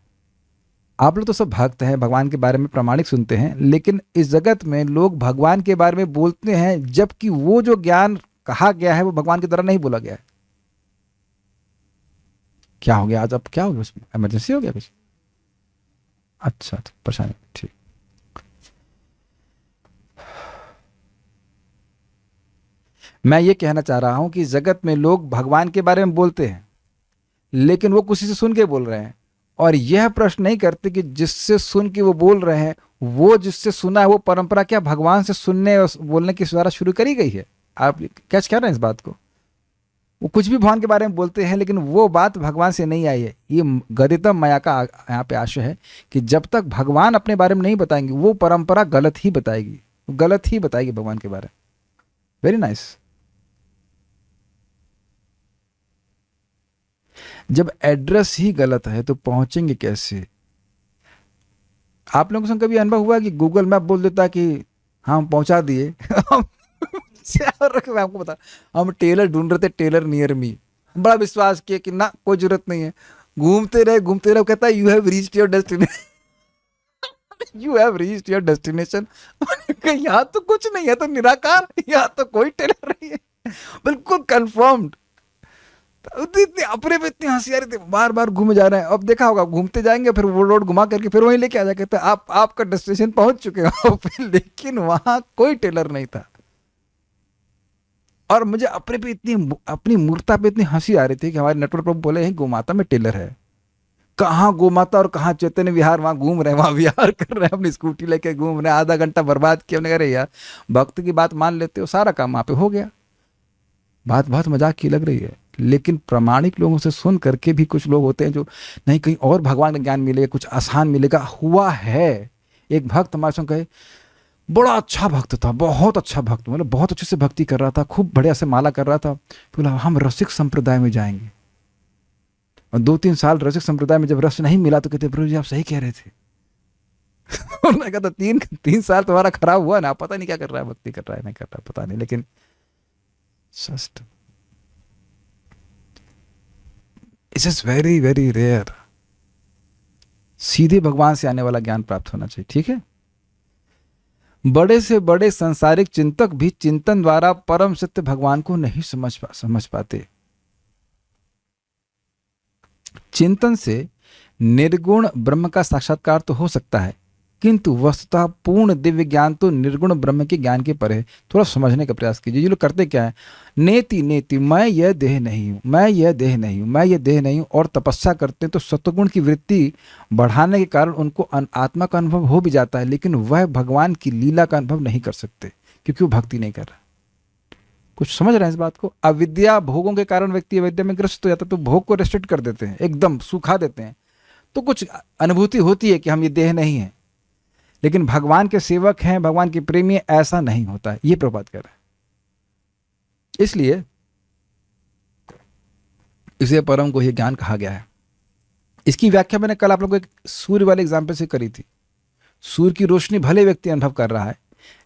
आप लोग तो सब भक्त हैं, भगवान के बारे में प्रामाणिक सुनते हैं, लेकिन इस जगत में लोग भगवान के बारे में बोलते हैं जबकि वो जो ज्ञान कहा गया है वो भगवान के द्वारा नहीं बोला गया है। क्या हो गया आज? अब क्या हो गया? उसमें इमरजेंसी हो गया कुछ? अच्छा, तो परेशानी, ठीक। मैं ये कहना चाह रहा हूं कि जगत में लोग भगवान के बारे में बोलते हैं लेकिन वो किसी से सुन के बोल रहे हैं, और यह प्रश्न नहीं करते कि जिससे सुन के वो बोल रहे हैं, वो जिससे सुना है वो परंपरा क्या भगवान से सुनने और बोलने की द्वारा शुरू करी गई है? आप कैच कर रहे हैं इस बात को? वो कुछ भी भगवान के बारे में बोलते हैं लेकिन वो बात भगवान से नहीं आई है। ये गदितम माया का यहाँ पे आशय है कि जब तक भगवान अपने बारे में नहीं बताएंगे वो परंपरा गलत ही बताएगी, गलत ही बताएगी भगवान के बारे में। Very nice. जब एड्रेस ही गलत है तो पहुंचेंगे कैसे? आप लोगों को कभी अनुभव हुआ कि गूगल मैप बोल देता कि हाँ हम पहुंचा दिए मैं आपको बता, हम टेलर ढूंढ रहे थे, टेलर नियर मी, बड़ा विश्वास किया कि ना कोई जरूरत नहीं है, घूमते रहे घूमते रहे, कहता है you have reached your destination you have reached your destination. यहाँ तो कुछ नहीं है, तो निराकार, यहाँ तो कोई टेलर नहीं है, बिल्कुल कंफर्म्ड। अपने पे इतनी हंसी आ रही थी, बार बार घूमे जा रहे हैं। अब देखा होगा घूमते जाएंगे फिर वो रोड घुमा करके फिर वहीं लेके आ जाए, कहते आप आपका डेस्टिनेशन पहुंच चुके हो लेकिन वहां कोई टेलर नहीं था। और मुझे अपने पे इतनी, अपनी मूर्ता पे इतनी हंसी आ रही थी कि हमारे नटवर प्रभु बोले हैं गोमाता में टेलर है। कहाँ गोमाता और कहाँ चैतन्य विहार, वहां घूम रहे हैं, वहां विहार कर रहे हैं, अपनी स्कूटी लेके घूम रहे हैं, आधा घंटा बर्बाद किया। हमने कहा अरे यार भक्त की बात मान लेते हो, सारा काम वहां पे हो गया। बात बहुत मजाक की लग रही है, लेकिन प्रामाणिक लोगों से सुन करके भी कुछ लोग होते हैं जो नहीं कहीं और भगवान का ज्ञान मिलेगा, कुछ आसान मिलेगा। हुआ है, एक भक्त हमारे संग कहे, बड़ा अच्छा भक्त था, बहुत अच्छा भक्त, मतलब बहुत अच्छे से भक्ति कर रहा था, खूब बढ़िया से माला कर रहा था। बोला हम रसिक संप्रदाय में जाएंगे। और 2-3 साल रसिक संप्रदाय में जब रस नहीं मिला तो कहते प्रभु जी आप सही कह रहे थे उन्होंने कहा था 3 साल तुम्हारा खराब हुआ ना, पता नहीं क्या कर रहा है, भक्ति कर रहा है नहीं कर रहा है पता नहीं, लेकिन just it is very very rare. सीधे भगवान से आने वाला ज्ञान प्राप्त होना चाहिए, ठीक है। बड़े से बड़े सांसारिक चिंतक भी चिंतन द्वारा परम सत्य भगवान को नहीं समझ पाते। चिंतन से निर्गुण ब्रह्म का साक्षात्कार तो हो सकता है, किंतु वस्तुतः पूर्ण दिव्य ज्ञान तो निर्गुण ब्रह्म के ज्ञान के परे है। थोड़ा समझने का प्रयास कीजिए। ये लोग करते क्या है, नेति नेति, मैं यह देह नहीं हूं, मैं यह देह नहीं हूं, मैं यह देह नहीं हूं, और तपस्या करते हैं तो सत्वगुण की वृत्ति बढ़ाने के कारण उनको आत्मा का अनुभव हो भी जाता है, लेकिन वह भगवान की लीला का अनुभव नहीं कर सकते क्योंकि वो भक्ति नहीं कर रहा। कुछ समझ रहे हैं इस बात को? अविद्या भोगों के कारण व्यक्ति अविद्या में ग्रस्त हो जाता है, तो भोग को रेस्ट्रिक्ट कर देते हैं, एकदम सुखा देते हैं, तो कुछ अनुभूति होती है कि हम ये देह नहीं है। लेकिन भगवान के सेवक हैं, भगवान के प्रेमी, ऐसा नहीं होता है, ये प्रभात कर रहा है। इसलिए इसे परम को यह ज्ञान कहा गया है। इसकी व्याख्या मैंने कल आप लोगों को एक सूर्य वाले एग्जाम्पल से करी थी। सूर्य की रोशनी भले व्यक्ति अनुभव कर रहा है,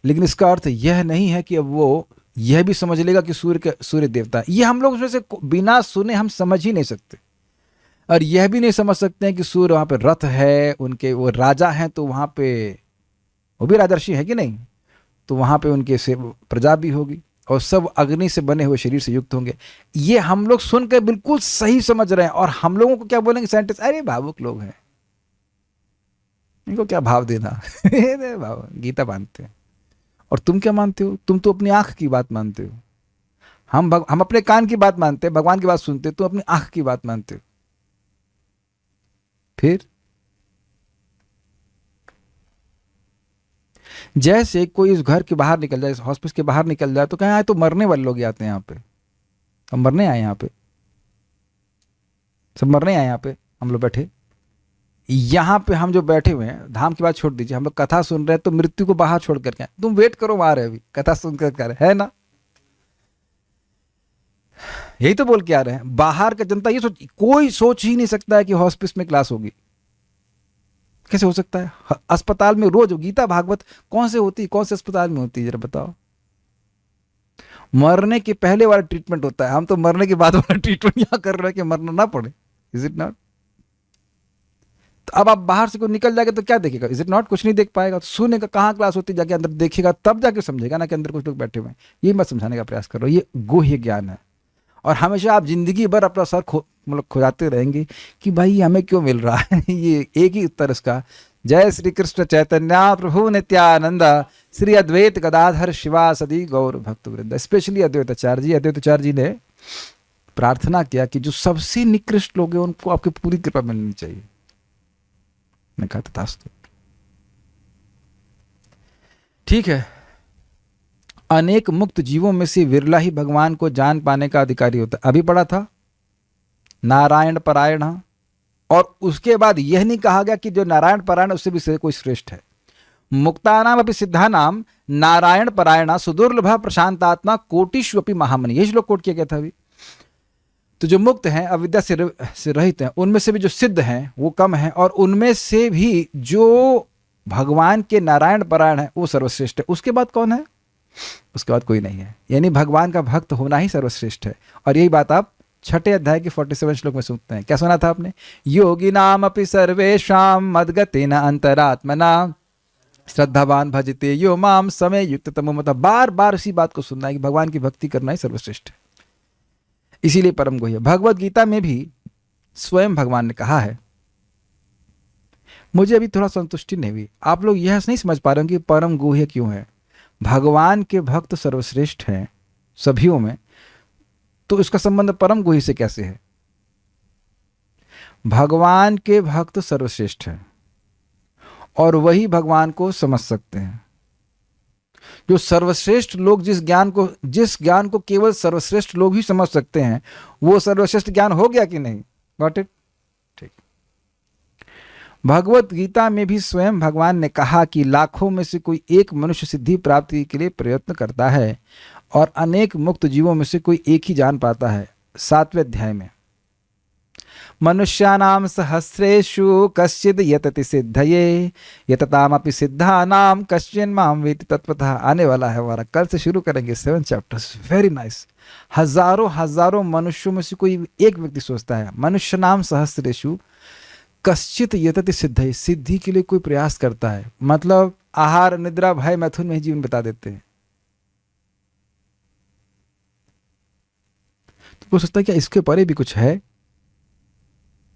लेकिन इसका अर्थ यह नहीं है कि अब वो यह भी समझ लेगा कि सूर्य देवता है। यह हम लोग उसमें से बिना सुने हम समझ ही नहीं सकते। और यह भी नहीं समझ सकते हैं कि सूर्य वहां पे रथ है, उनके वो राजा हैं, तो वहां पे वो भी राजर्षि है कि नहीं, तो वहां पे उनके से प्रजा भी होगी और सब अग्नि से बने हुए शरीर से युक्त होंगे। ये हम लोग सुनकर बिल्कुल सही समझ रहे हैं, और हम लोगों को क्या बोलेंगे साइंटिस्ट, अरे भावुक लोग हैं, इनको क्या भाव देना भाव गीता मानते हैं। और तुम क्या मानते हो? तुम तो अपनी आंख की बात मानते हो। हम अपने कान की बात मानते हैं, भगवान की बात सुनते हो, तुम अपनी आंख की बात मानते हो। फिर जैसे कोई इस घर के बाहर निकल जाए, इस हॉस्पिस के बाहर निकल जाए, तो कहें आए तो मरने वाले लोग आते हैं यहाँ पे, हम मरने आए यहाँ पे, सब मरने आए यहाँ पे, हम लोग बैठे यहाँ पे, हम जो बैठे हुए हैं, धाम की बात छोड़ दीजिए, हम लोग कथा सुन रहे हैं, तो मृत्यु को बाहर छोड़ करके तुम वेट करो, वहां रहे अभी कथा सुन कर है ना। यही तो बोल के आ रहे हैं। बाहर का जनता ये सोच, कोई सोच ही नहीं सकता है कि हॉस्पिस में क्लास होगी। कैसे हो सकता है? अस्पताल में रोज गीता भागवत कौन से होती है, कौन से अस्पताल में होती है, जरा बताओ। मरने के पहले वाला ट्रीटमेंट होता है, हम तो मरने के बाद वाला ट्रीटमेंट यहाँ कर रहे हैं कि मरना ना पड़े। Is it not? तो अब आप बाहर से कोई निकल जाएगा तो क्या देखेगा? Is it not? कुछ नहीं देख पाएगा। तो सुनेगा कहाँ क्लास होती है, जाके अंदर देखेगा तब जाके समझेगा ना कि अंदर कुछ लोग बैठे हुए हैं। ये मैं समझाने का प्रयास कर रहा हूँ, ये गुह्य ज्ञान है। और हमेशा आप जिंदगी भर अपना सर मतलब खुजाते रहेंगे कि भाई हमें क्यों मिल रहा है। ये एक ही उत्तर इसका, जय श्री कृष्ण चैतन्य प्रभु नित्यानंद श्री अद्वैत गदाधर शिवासदि गौर भक्त वृंद। स्पेशली अद्वैताचार्य जी ने प्रार्थना किया कि जो सबसे निकृष्ट लोग हैं उनको आपकी पूरी कृपा मिलनी चाहिए। मैं कहा तथास्तु। ठीक है, अनेक मुक्त जीवों में से विरला ही भगवान को जान पाने का अधिकारी होता है। अभी पढ़ा था नारायण परायण, और उसके बाद यह नहीं कहा गया कि जो नारायण परायण उससे भी कोई श्रेष्ठ है। मुक्तानाम अपि सिद्धानाम नारायण परायणा सुदुर्लभ प्रशांतात्मा कोटिष्वपि महामनि, यही श्लोक कोट किया गया था अभी। तो जो मुक्त हैं, अविद्या से रहित हैं, उनमें से भी जो सिद्ध हैं वो कम हैं, और उनमें से भी जो भगवान के नारायण परायण है वो सर्वश्रेष्ठ है। उसके बाद कौन है? उसके बाद कोई नहीं है। यानी भगवान का भक्त होना ही सर्वश्रेष्ठ है। और यही बात आप 6 अध्याय के 47 श्लोक में सुनते हैं। क्या सुना था आपने? योगी नाम अपि सर्वेषाम मद्गतेन अंतरात्मना श्रद्धावान भजते यो माम समय युक्त तमो। मतलब बार बार इसी बात को सुनना है कि भगवान की भक्ति करना ही सर्वश्रेष्ठ है, इसीलिए परम गुह्य। भगवत गीता में भी स्वयं भगवान ने कहा है। मुझे अभी थोड़ा संतुष्टि नहीं हुई, आप लोग यह नहीं समझ पा रहे हो कि परम गुह्य क्यों है। भगवान के भक्त सर्वश्रेष्ठ हैं सभियों में, तो इसका संबंध परम गुह्य से कैसे है? भगवान के भक्त सर्वश्रेष्ठ हैं और वही भगवान को समझ सकते हैं। जो सर्वश्रेष्ठ लोग जिस ज्ञान को केवल सर्वश्रेष्ठ लोग ही समझ सकते हैं, वो सर्वश्रेष्ठ ज्ञान हो गया कि नहीं? Got it? ठीक। भगवत गीता में भी स्वयं भगवान ने कहा कि लाखों में से कोई एक मनुष्य सिद्धि प्राप्ति के लिए प्रयत्न करता है और अनेक मुक्त जीवों में से कोई एक ही जान पाता है। 7वें अध्याय में, मनुष्यानाम सहस्रेषु कश्चिद यतति सिद्धये यततामपि सिद्धानाम कश्चिन माम वेति तत्वतः। आने वाला है हमारा, कल से शुरू करेंगे 7 चैप्टर्स। Very nice. हजारों मनुष्यों में से कोई एक व्यक्ति सोचता है, मनुष्य नाम सहस्रेषु कश्चित यतति सिद्धये, सिद्धि के लिए कोई प्रयास करता है। मतलब आहार निद्रा भय मैथुन में ही जीवन बिता देते हैं। तो वो सोचता है क्या इसके परे भी कुछ है?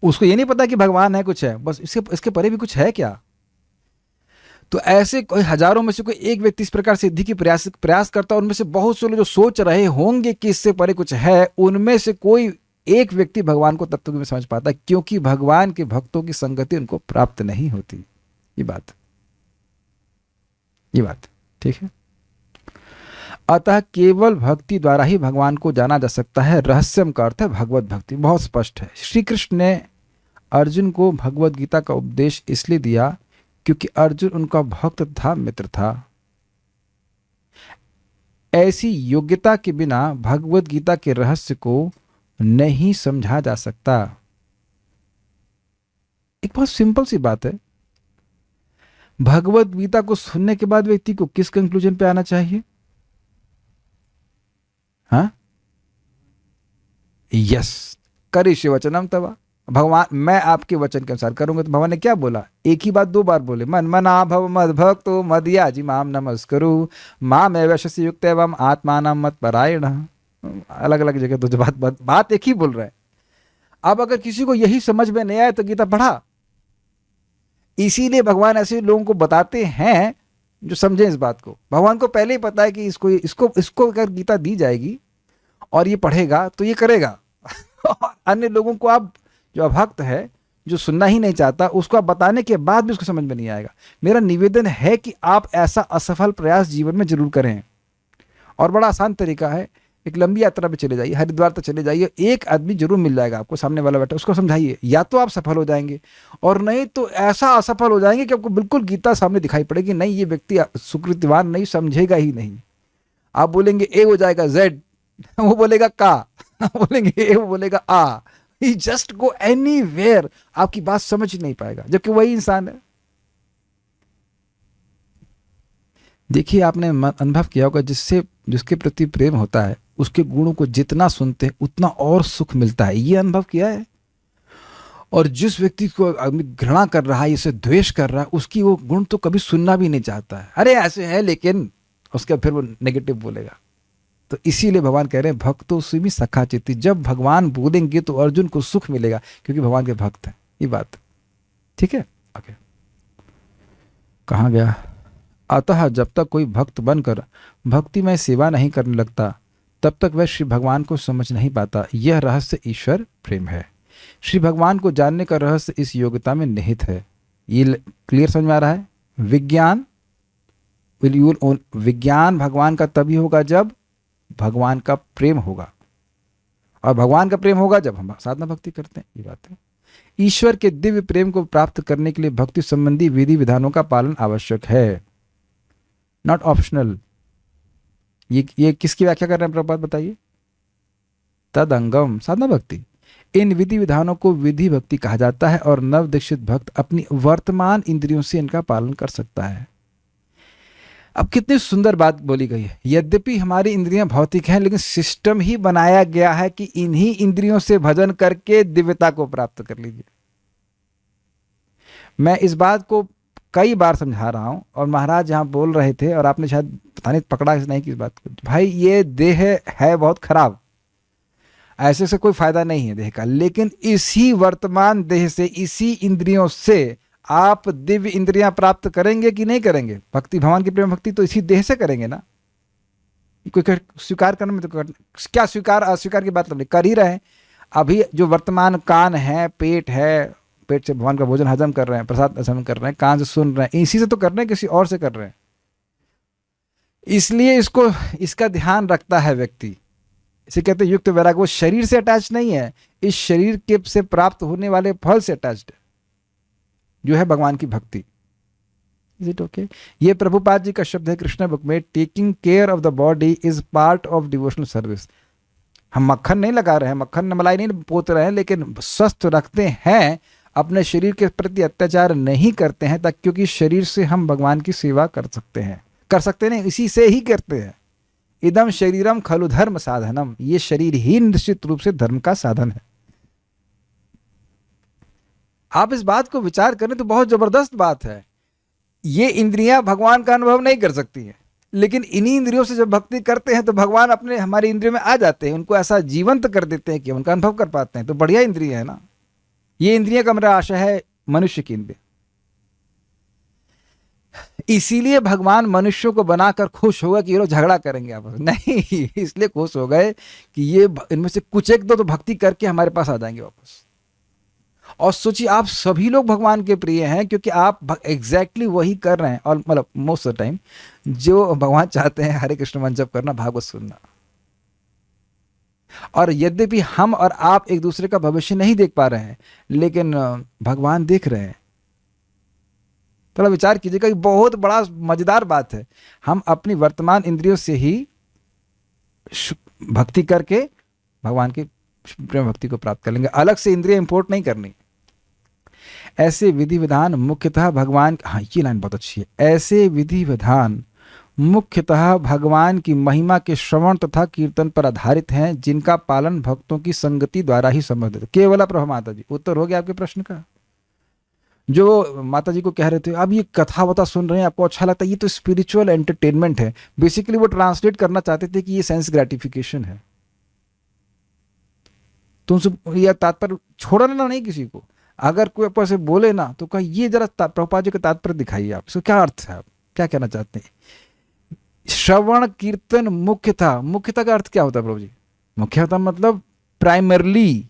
उसको ये नहीं पता कि भगवान है, कुछ है, बस इसके परे भी कुछ है क्या? तो ऐसे कोई हजारों में से कोई एक व्यक्ति इस प्रकार सिद्धि की प्रयास करता है। उनमें से बहुत से लोग जो सोच रहे होंगे कि इससे परे कुछ है, उनमें से कोई एक व्यक्ति भगवान को तत्व में समझ पाता है, क्योंकि भगवान के भक्तों की संगति उनको प्राप्त नहीं होती। ये बात ठीक है। अतः केवल भक्ति द्वारा ही भगवान को जाना जा सकता है। रहस्यम का अर्थ है भगवत भक्ति। बहुत स्पष्ट है। श्री कृष्ण ने अर्जुन को भगवत गीता का उपदेश इसलिए दिया क्योंकि अर्जुन उनका भक्त था, मित्र था। ऐसी योग्यता के बिना भगवत गीता के रहस्य को नहीं समझा जा सकता। एक बहुत सिंपल सी बात है। भगवत गीता को सुनने के बाद व्यक्ति को किस कंक्लूजन पे आना चाहिए? हाँ, यस, करिष्ये वचनम तवा। भगवान, मैं आपके वचन के अनुसार करूंगा। तो भगवान ने क्या बोला? एक ही बात 2 बार बोले, मन मना भव मद भक्तो मदयाजी माम नमस्करु माम एवशसि युक्त एवं आत्मानं मत परायण। अलग अलग जगह तो बात एक ही बोल रहा है। अब अगर किसी को यही समझ में नहीं आया तो गीता पढ़ा। इसीलिए भगवान ऐसे लोगों को बताते हैं जो समझे इस बात को। भगवान को पहले ही पता है कि इसको अगर गीता दी जाएगी और ये पढ़ेगा तो ये करेगा। अन्य लोगों को, आप जो अभक्त है, जो सुनना ही नहीं चाहता, उसको आप बताने के बाद भी उसको समझ में नहीं आएगा। मेरा निवेदन है कि आप ऐसा असफल प्रयास जीवन में जरूर करें। और बड़ा आसान तरीका है, एक लंबी यात्रा पे चले जाइए, हरिद्वार तक चले जाइए, एक आदमी जरूर मिल जाएगा आपको, सामने वाला बैठा, उसको समझाइए। या तो आप सफल हो जाएंगे और नहीं तो ऐसा असफल हो जाएंगे कि आपको बिल्कुल गीता सामने दिखाई पड़ेगी। नहीं, ये व्यक्ति सुकृतिवान नहीं, समझेगा ही नहीं। आप बोलेंगे ए हो जाएगा जेड, वो बोलेगा का, बोलेंगे ए, वो बोलेगा आ, ही जस्ट गो एनीवेयर, आपकी बात समझ ही नहीं पाएगा, जबकि वही इंसान है। देखिए आपने अनुभव किया होगा, जिससे जिसके प्रति प्रेम होता है उसके गुणों को जितना सुनते हैं उतना और सुख मिलता है, ये अनुभव किया है। और जिस व्यक्ति को आदमी घृणा कर रहा है, इसे द्वेष कर रहा है, उसकी वो गुण तो कभी सुनना भी नहीं चाहता है, अरे ऐसे है लेकिन, उसके फिर वो नेगेटिव बोलेगा। तो इसीलिए भगवान कह रहे हैं भक्तो सुमि सखा चित्ती, जब भगवान बोलेंगे तो अर्जुन को सुख मिलेगा क्योंकि भगवान के भक्त हैं, ये बात ठीक है। ओके, कहाँ गया। अतः जब तक कोई भक्त बनकर भक्ति में सेवा नहीं करने लगता तब तक वह श्री भगवान को समझ नहीं पाता। यह रहस्य ईश्वर प्रेम है। श्री भगवान को जानने का रहस्य इस योग्यता में निहित है। ये क्लियर समझ में आ रहा है। विज्ञान विज्ञान भगवान का तभी होगा जब भगवान का प्रेम होगा, और भगवान का प्रेम होगा जब हम साधना भक्ति करते हैं, ये बात है। ईश्वर के दिव्य प्रेम को प्राप्त करने के लिए भक्ति संबंधी विधि विधानों का पालन आवश्यक है, नॉट ऑप्शनल। ये किसकी व्याख्या कर रहे हैं प्रभुपाद बताइए। तदंगम साधना भक्ति। इन विधि विधानों को विधि भक्ति कहा जाता है और नव दीक्षित भक्त अपनी वर्तमान इंद्रियों से इनका पालन कर सकता है। अब कितनी सुंदर बात बोली गई है। यद्यपि हमारी इंद्रियां भौतिक हैं, लेकिन सिस्टम ही बनाया गया है कि इन्हीं इंद्रियों से भजन करके दिव्यता को प्राप्त कर लीजिए। मैं इस बात को कई बार समझा रहा हूं, और महाराज यहां बोल रहे थे और आपने शायद पता नहीं पकड़ा नहीं कि इस बात को, भाई ये देह है बहुत खराब, ऐसे से कोई फायदा नहीं है देह का, लेकिन इसी वर्तमान देह से, इसी इंद्रियों से आप दिव्य इंद्रियां प्राप्त करेंगे कि नहीं करेंगे। भक्ति, भगवान की प्रेम भक्ति तो इसी देह से करेंगे ना। कोई स्वीकार करने में तो क्या स्वीकार अस्वीकार की बात नहीं, कर ही रहे हैं। अभी जो वर्तमान कान है, पेट है, पेट से भगवान का भोजन हजम कर रहे हैं, प्रसाद हजम कर रहे हैं, कान से सुन रहे हैं, इसी से तो कर रहे हैं, किसी और से कर रहे हैं। इसलिए इसका ध्यान रखता है व्यक्ति। इसे कहते हैं युक्त वैराग्य। वो शरीर से अटैच नहीं है, इस शरीर के से प्राप्त होने वाले फल से अटैच्ड है, जो है भगवान की भक्ति। Is it okay. ये प्रभुपाद जी का शब्द है कृष्ण बुक में, taking care of the body is part of devotional service. हम मक्खन नहीं लगा रहे हैं, मक्खन मलाई नहीं पोत रहे हैं, लेकिन स्वस्थ रखते हैं, अपने शरीर के प्रति अत्याचार नहीं करते हैं, ताकि क्योंकि शरीर से हम भगवान की सेवा कर सकते नहीं, इसी से ही करते हैं। इदम शरीरम खलु धर्म साधनम, ये शरीर ही निश्चित रूप से धर्म का साधन है। आप इस बात को विचार करें तो बहुत जबरदस्त बात है। ये इंद्रियां भगवान का अनुभव नहीं कर सकती हैं, लेकिन इन्हीं इंद्रियों से जब भक्ति करते हैं तो भगवान अपने हमारी इंद्रियों में आ जाते हैं, उनको ऐसा जीवंत कर देते हैं कि उनका अनुभव कर पाते हैं। तो बढ़िया इंद्रिय है ना ये। इंद्रिय का मेरा आशा है मनुष्य की इंद्रिय। इसीलिए भगवान मनुष्यों को बनाकर खुश होगा कि ये लोग झगड़ा करेंगे आपस में, नहीं, इसलिए खुश हो गए कि ये इनमें से कुछ एक दो तो भक्ति करके हमारे पास आ जाएंगे वापस। और सोचिए आप सभी लोग भगवान के प्रिय हैं क्योंकि आप एग्जैक्टली वही कर रहे हैं, और मतलब मोस्ट ऑफ टाइम जो भगवान चाहते हैं, हरे कृष्ण मंत्र जप करना, भागवत सुनना। और यद्यपि हम और आप एक दूसरे का भविष्य नहीं देख पा रहे हैं, लेकिन भगवान देख रहे हैं। थोड़ा विचार कीजिएगा, बहुत बड़ा मजेदार बात है। हम अपनी वर्तमान इंद्रियों से ही भक्ति करके भगवान की प्रेम भक्ति को प्राप्त कर लेंगे, अलग से इंद्रिय इंपोर्ट नहीं करनी। ऐसे विधि विधान मुख्यतः भगवान, हाँ ये लाइन बहुत अच्छी है, ऐसे विधि विधान मुख्यतः भगवान की महिमा के श्रवण तथा कीर्तन पर आधारित हैं, जिनका पालन भक्तों की संगति द्वारा ही संभव है। केवल प्रभु माता जी, उत्तर हो गया आपके प्रश्न का। जो माता जी को कह रहे थे अब ये कथा वथा सुन रहे हैं, आपको अच्छा लगता है, ये तो स्पिरिचुअल एंटरटेनमेंट है। बेसिकली वो ट्रांसलेट करना चाहते थे कि ये सेंस ग्रेटिफिकेशन है। तुमसे यह तात्पर्य छोड़ना नहीं किसी को। अगर कोई ऊपर से बोले ना तो कहा ये जरा प्रभुपाद जी का तात्पर्य दिखाइए, आप इसको क्या अर्थ है, आप क्या कहना चाहते हैं। श्रवण कीर्तन मुख्यता, मुख्यता का अर्थ क्या होता है प्रभु जी। मुख्यता मतलब प्राइमरली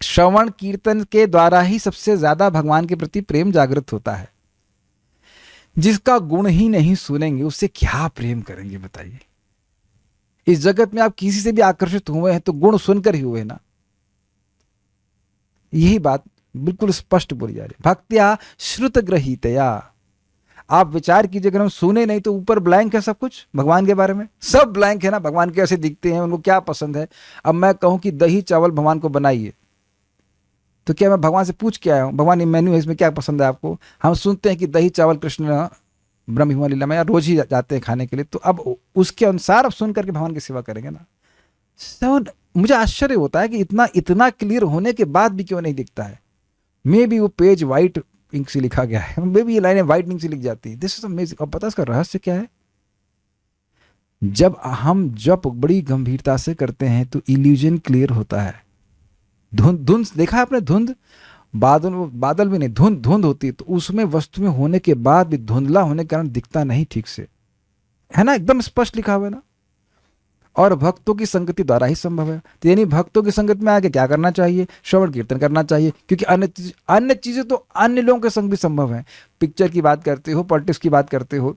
श्रवण कीर्तन के द्वारा ही सबसे ज्यादा भगवान के प्रति प्रेम जागृत होता है। जिसका गुण ही नहीं सुनेंगे उससे क्या प्रेम करेंगे बताइए। इस जगत में आप किसी से भी आकर्षित हुए हैं तो गुण सुनकर ही हुए ना। यही बात बिल्कुल स्पष्ट बोली जा रही है। भक्त्या श्रुत ग्रहीतया, आप विचार कीजिए, अगर हम सुने नहीं तो ऊपर ब्लैंक है सब कुछ भगवान के बारे में, सब ब्लैंक है ना। भगवान कैसे दिखते हैं, उनको क्या पसंद है। अब मैं कहूं कि दही चावल भगवान को बनाइए, तो क्या मैं भगवान से पूछ के आया हूँ भगवान ये मेन्यू है, इसमें क्या पसंद है आपको? हम सुनते हैं कि दही चावल कृष्ण ब्रह्म विमल लीला में, या रोज ही जाते हैं खाने के लिए, तो अब उसके अनुसार अब सुन करके भगवान की सेवा करेंगे ना। तो मुझे आश्चर्य होता है कि इतना इतना क्लियर होने के बाद भी क्यों नहीं दिखता है। मे बी वो पेज वाइट इंक से लिखा गया है, मे बी ये लाइनें वाइट इंक से लिख जाती है। This is amazing. अब पता इसका रहस्य क्या है? जब हम जप बड़ी गंभीरता से करते हैं तो इल्यूजन क्लियर होता है। धुंध धुंध देखा है आपने? धुंध बादल, बादल भी नहीं, धुंध धुंध होती है, तो उसमें वस्तु में होने के बाद भी धुंधला होने के कारण दिखता नहीं ठीक से, है ना, एकदम स्पष्ट लिखा हुआ है ना। और भक्तों की संगति द्वारा ही संभव है। तो यानी भक्तों की संगत में आके क्या करना चाहिए? श्रवण कीर्तन करना चाहिए, क्योंकि अन्य चीजें तो अन्य लोगों के संग भी संभव है। पिक्चर की बात करते हो, पॉलिटिक्स की बात करते हो,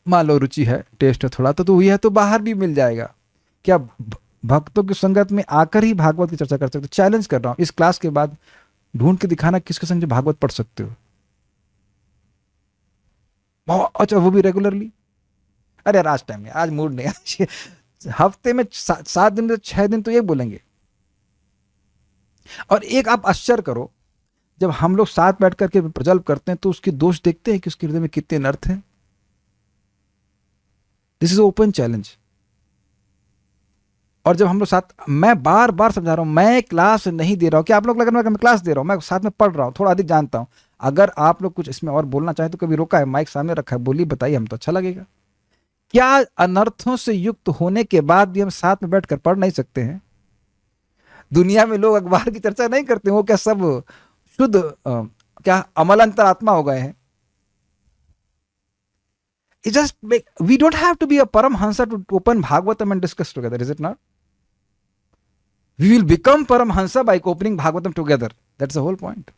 मान लो रुचि है, टेस्ट है थोड़ा, तो यह तो बाहर भी मिल जाएगा। क्या भक्तों की संगत में आकर ही भागवत की चर्चा कर सकते हो? चैलेंज कर रहा हूं, इस क्लास के बाद ढूंढ के दिखाना किसके संग जो भागवत पढ़ सकते हो। अच्छा, वो भी रेगुलरली। अरे यार आज टाइम है, आज मूड नहीं है। हफ्ते में 7 दिन में 6 दिन तो ये बोलेंगे। और एक आप आश्चर्य करो, जब हम लोग साथ बैठ करके प्रजल्प करते हैं तो उसके दोष देखते हैं कि उसके हृदय में कितने अनर्थ हैं। This is open challenge. और जब हम लोग साथ, मैं बार बार समझा रहा हूं, मैं क्लास नहीं दे रहा हूं कि आप लोग लग रहा है मैं क्लास दे रहा हूं, मैं साथ में पढ़ रहा हूं, थोड़ा अधिक जानता हूं। अगर आप लोग कुछ इसमें और बोलना चाहें तो कभी रोका है, माइक सामने रखा है, बोलिए, बताइए, हम तो अच्छा लगेगा। क्या अनर्थों से युक्त होने के बाद भी हम साथ में बैठकर पढ़ नहीं सकते हैं? दुनिया में लोग अखबार की चर्चा नहीं करते, वो क्या सब शुद्ध क्या अमल अंतरात्मा हो गए हैं? It just we don't have to be a Paramhansa to open Bhagavatam and discuss together, is it not? We will become Paramhansa by opening Bhagavatam together. That's the whole point.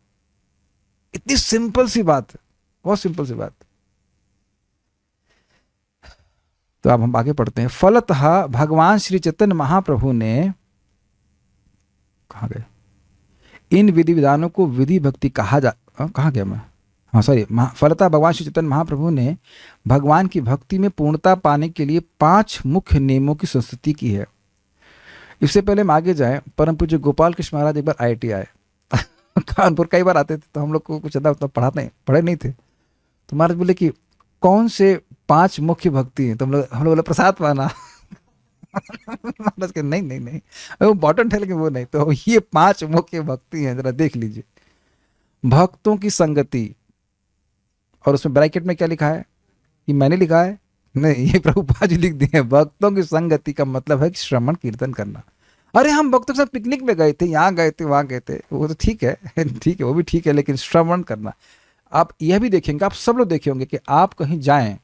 इतनी सिंपल सी बात है, बहुत सिंपल सी बात। तो अब हम आगे पढ़ते हैं। फलतः भगवान श्री चैतन्य महाप्रभु ने, कहाँ गए, इन विधि विधानों को विधि भक्ति कहा जा, कहाँ गया मैं, हाँ सॉरी, फलतः भगवान श्री चैतन्य महाप्रभु ने भगवान की भक्ति में पूर्णता पाने के लिए 5 मुख्य नियमों की संस्तुति की है। इससे पहले हम आगे जाएं, परम पूज्य गोपाल कृष्ण महाराज एक बार IIT आए। कानपुर कई बार आते थे, तो हम लोग को कुछ ज़्यादा पढ़े नहीं थे। तो महाराज बोले कि कौन से 5 मुख्य भक्ति हैं? तो हम लोग बोले प्रसाद पाना। महाराज के नहीं नहीं नहीं, वो इम्पोर्टेंट है लेकिन वो नहीं। तो ये 5 मुख्य भक्ति हैं, जरा देख लीजिए। भक्तों की संगति, और उसमें ब्रैकेट में क्या लिखा है? ये मैंने लिखा है? नहीं, ये प्रभुपाद जी लिख दिए। भक्तों की संगति का मतलब है कि श्रवण कीर्तन करना। अरे हम भक्तों के साथ पिकनिक में गए थे, यहाँ गए थे, वहाँ गए थे, वो तो ठीक है, ठीक है, वो भी ठीक है, लेकिन श्रवण करना। आप यह भी देखेंगे, आप सब लोग देखे होंगे कि आप कहीं जाएं,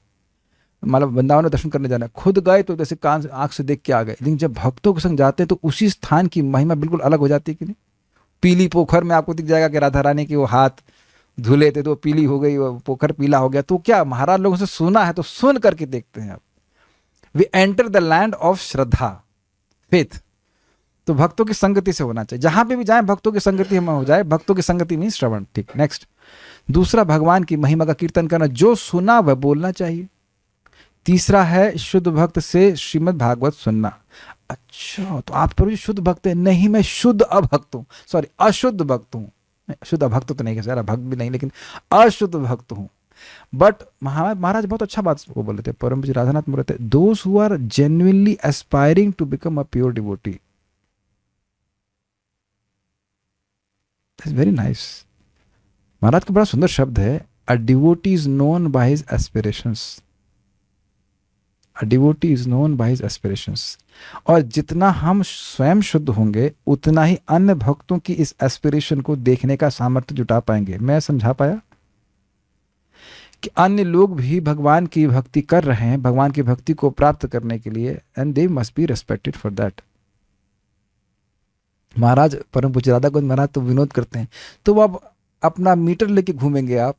मतलब वृंदावन में दर्शन करने जाना, खुद गए तो जैसे कान आंख से देख के आ गए, लेकिन जब भक्तों के संग जाते हैं तो उसी स्थान की महिमा बिल्कुल अलग हो जाती है कि नहीं? पीली पोखर में आपको दिख जाएगा कि राधा रानी के वो हाथ धुले थे तो पीली हो गई, वो पोखर पीला हो गया। तो क्या महाराज लोगों से सुना है तो सुन करके देखते हैं आप। We enter the land of श्रद्धा, फेथ। तो भक्तों की संगति से होना चाहिए, जहां पे भी जाएं भक्तों की संगति हमें हो जाए। भक्तों की संगति मीन श्रवण, ठीक। नेक्स्ट, दूसरा, भगवान की महिमा का कीर्तन करना, जो सुना वह बोलना चाहिए। तीसरा है शुद्ध भक्त से श्रीमद् भागवत सुनना। अच्छा, तो आप पर शुद्ध भक्त है? नहीं, मैं शुद्ध अभक्त हूं, सॉरी अशुद्ध भक्त हूं। शुद्ध भक्त तो नहीं कह सकता, भक्त भी नहीं, लेकिन अशुद्ध भक्त हूं। बट महाराज बहुत अच्छा बात वो बोले थे, परम पूज्य राधानाथ बोले थे, those who are genuinely aspiring to become a pure devotee. That's very nice. महाराज का बड़ा सुंदर शब्द है, a devotee is known by his aspirations. A devotee is known by his aspirations. और जितना हम स्वयं शुद्ध होंगे उतना ही अन्य भक्तों की इस एस्पिरेशन को देखने का सामर्थ्य जुटा पाएंगे। मैं समझा पाया कि अन्य लोग भी भगवान की भक्ति कर रहे हैं, भगवान की भक्ति को प्राप्त करने के लिए, and they must be respected for that. महाराज परम पूज्य राधा गोविंद महाराज तो विनोद करते हैं, तो अब अपना मीटर लेके घूमेंगे आप।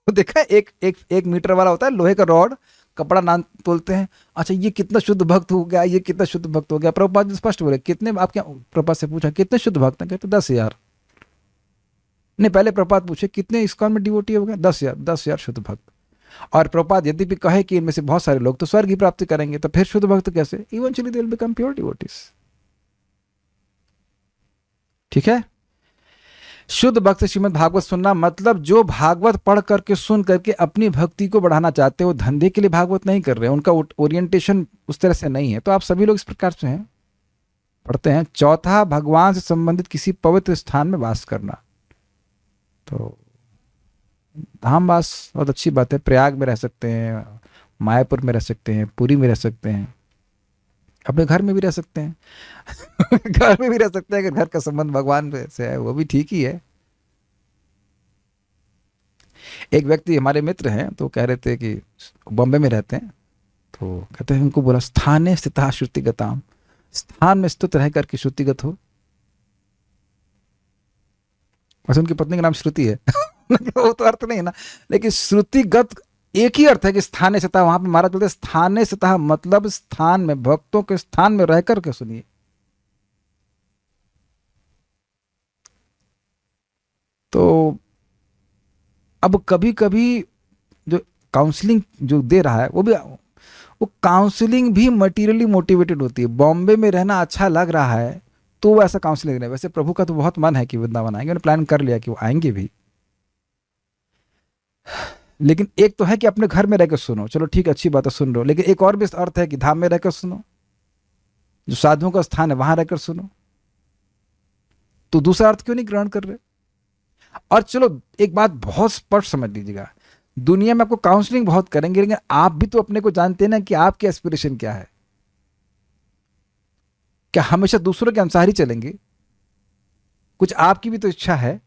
तो देखा, एक मीटर वाला होता है, लोहे का रॉड, कपड़ा नान तोलते हैं। अच्छा, ये कितना शुद्ध भक्त हो गया, ये कितना शुद्ध भक्त हो गया। प्रभुपाद स्पष्ट बोले, कितने, आप क्या प्रभुपाद से पूछा कितने शुद्ध भक्त हैं? कहते 10,000। नहीं, पहले प्रभुपाद पूछे कितने इस्कॉन में डिवोटी हो गया? 10,000। 10,000 शुद्ध भक्त। और प्रभुपाद यद्यपि कहे कि इनमें से बहुत सारे लोग तो स्वर्ग की प्राप्ति करेंगे, तो फिर शुद्ध भक्त कैसे? Eventually they will become pure devotees. ठीक है। शुद्ध भक्त से श्रीमद् भागवत सुनना मतलब जो भागवत पढ़ करके सुन करके अपनी भक्ति को बढ़ाना चाहते हैं, वो धंधे के लिए भागवत नहीं कर रहे हैं, उनका ओरिएंटेशन उस तरह से नहीं है। तो आप सभी लोग इस प्रकार से हैं, पढ़ते हैं। चौथा, भगवान से संबंधित किसी पवित्र स्थान में वास करना। तो धाम वास बहुत अच्छी बात है। प्रयाग में रह सकते हैं, मायापुर में रह सकते हैं, पुरी में रह सकते हैं, अपने घर में भी रह सकते हैं घर में भी रह सकते हैं अगर घर का संबंध भगवान से है, वो भी ठीक ही है। एक व्यक्ति हमारे मित्र हैं, तो कह रहे थे कि बॉम्बे में रहते हैं, तो कहते हैं उनको बोला स्थाने स्थिता श्रुतिगताम, स्थान में स्थित रह करके श्रुतिगत हो। वैसे उनकी पत्नी का नाम श्रुति है वो तो अर्थ नहीं है ना, लेकिन श्रुतिगत एक ही अर्थ है कि स्थाने स्थिता। वहां पे महाराज बोलते हैं स्थाने स्थिता मतलब स्थान में, भक्तों के स्थान में रह करके सुनिए। तो अब कभी कभी जो काउंसलिंग जो दे रहा है वो काउंसलिंग भी मटेरियली मोटिवेटेड होती है। बॉम्बे में रहना अच्छा लग रहा है तो वो ऐसा काउंसलिंग नहीं। वैसे प्रभु का तो बहुत मन है कि वृंदावन आएंगे, उन्होंने प्लान कर लिया कि वो आएंगे भी। लेकिन एक तो है कि अपने घर में रहकर सुनो, चलो ठीक है, अच्छी बात है, सुन रहे हो। लेकिन एक और भी अर्थ है कि धाम में रहकर सुनो, जो साधुओं का स्थान है वहां रहकर सुनो। तो दूसरा अर्थ क्यों नहीं ग्रहण कर रहे? और चलो एक बात बहुत स्पष्ट समझ लीजिएगा, दुनिया में आपको काउंसलिंग बहुत करेंगे, लेकिन आप भी तो अपने को जानते हैं ना कि आपकी एस्पिरेशन क्या है। क्या हमेशा दूसरों के अनुसार ही चलेंगे? कुछ आपकी भी तो इच्छा है।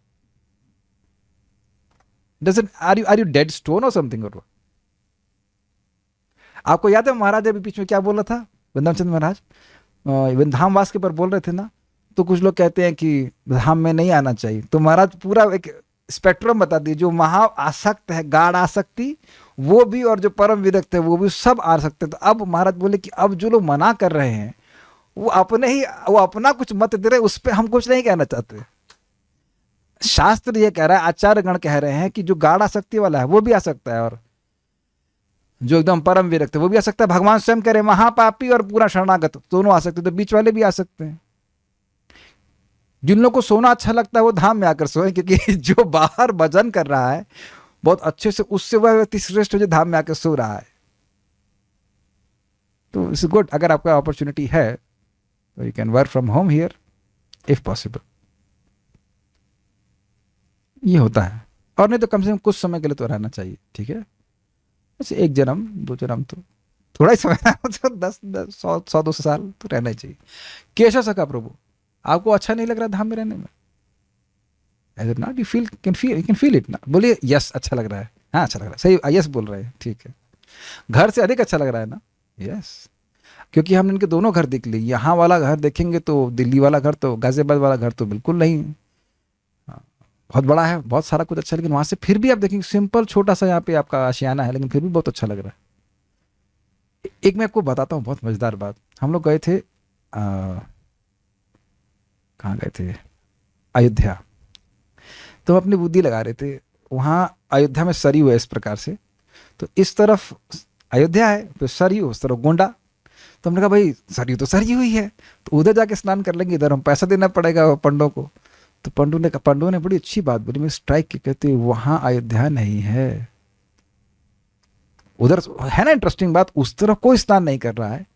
आर यू डेड स्टोन और समथिंग? और आपको याद है महाराज अभी बीच में क्या बोला था? वृंदावन चंद्र महाराज धाम वास के पर बोल रहे थे ना, तो कुछ लोग कहते हैं कि धाम में नहीं आना चाहिए। तो महाराज पूरा एक स्पेक्ट्रम बता दिए, जो महा आसक्त है, गाढ़ आसक्ति वो भी, और जो परम विरक्त है वो भी, सब आ सकते हैं। तो अब महाराज बोले कि अब जो लोग मना कर रहे हैं वो अपना कुछ मत दे रहे, उस पर हम कुछ नहीं कहना चाहते। शास्त्र ये कह रहा है, आचार्य गण कह रहे हैं कि जो गाढ़ आसक्ति वाला है वो भी आ सकता है, और जो एकदम परम विरक्त है वो भी आ सकता है। भगवान स्वयं कह रहे हैं महापापी और पूरा शरणागत दोनों आ सकते हैं, तो बीच वाले भी आ सकते हैं। जिन लोगों को सोना अच्छा लगता है वो धाम में आकर सोए, क्योंकि जो बाहर भजन कर रहा है बहुत अच्छे से, उससे वह व्यक्ति श्रेष्ठ जो धाम में आकर सो रहा है। तो इट्स गुड, अगर आपका अपॉर्चुनिटी है तो you can work from home here if possible. ये होता है, और नहीं तो कम से कम कुछ समय के लिए तो रहना चाहिए। ठीक है, वैसे 1 जन्म 2 जन्म तो थोड़ा ही समय है, 10-100-200 साल तो रहना ही चाहिए। केशव सखा प्रभु, आपको अच्छा नहीं लग रहा धाम में रहने में? Is it not? You can feel it ना। बोलिए यस अच्छा लग रहा है, हाँ अच्छा लग रहा है, सही यस बोल रहे हैं, ठीक है। घर से अधिक अच्छा लग रहा है ना? यस, क्योंकि हमने इनके दोनों घर देख लिए। यहाँ वाला घर देखेंगे तो दिल्ली वाला घर, तो गाजियाबाद वाला घर तो बिल्कुल नहीं, बहुत बड़ा है, बहुत सारा कुछ अच्छा, लेकिन वहाँ से फिर भी आप देखेंगे सिंपल छोटा सा यहाँ पे आपका आशियाना है, लेकिन फिर भी बहुत अच्छा लग रहा है। एक मैं आपको बताता हूँ बहुत मज़ेदार बात। हम लोग गए थे, कहाँ गए थे? अयोध्या। तो हम अपनी बुद्धि लगा रहे थे, वहाँ अयोध्या में सरयू है इस प्रकार से, तो इस तरफ अयोध्या है, फिर सरयू, उस तरफ गोंडा। तो हमने कहा भाई सरयू तो सरयू ही है, तो उधर जाके स्नान कर लेंगे, इधर हम पैसा देना पड़ेगा पंडों को। तो पंडों ने बड़ी अच्छी बात बोली, मैं स्ट्राइक की, कहते वहाँ अयोध्या नहीं है, उधर है ना। इंटरेस्टिंग बात, उस तरफ कोई स्नान नहीं कर रहा है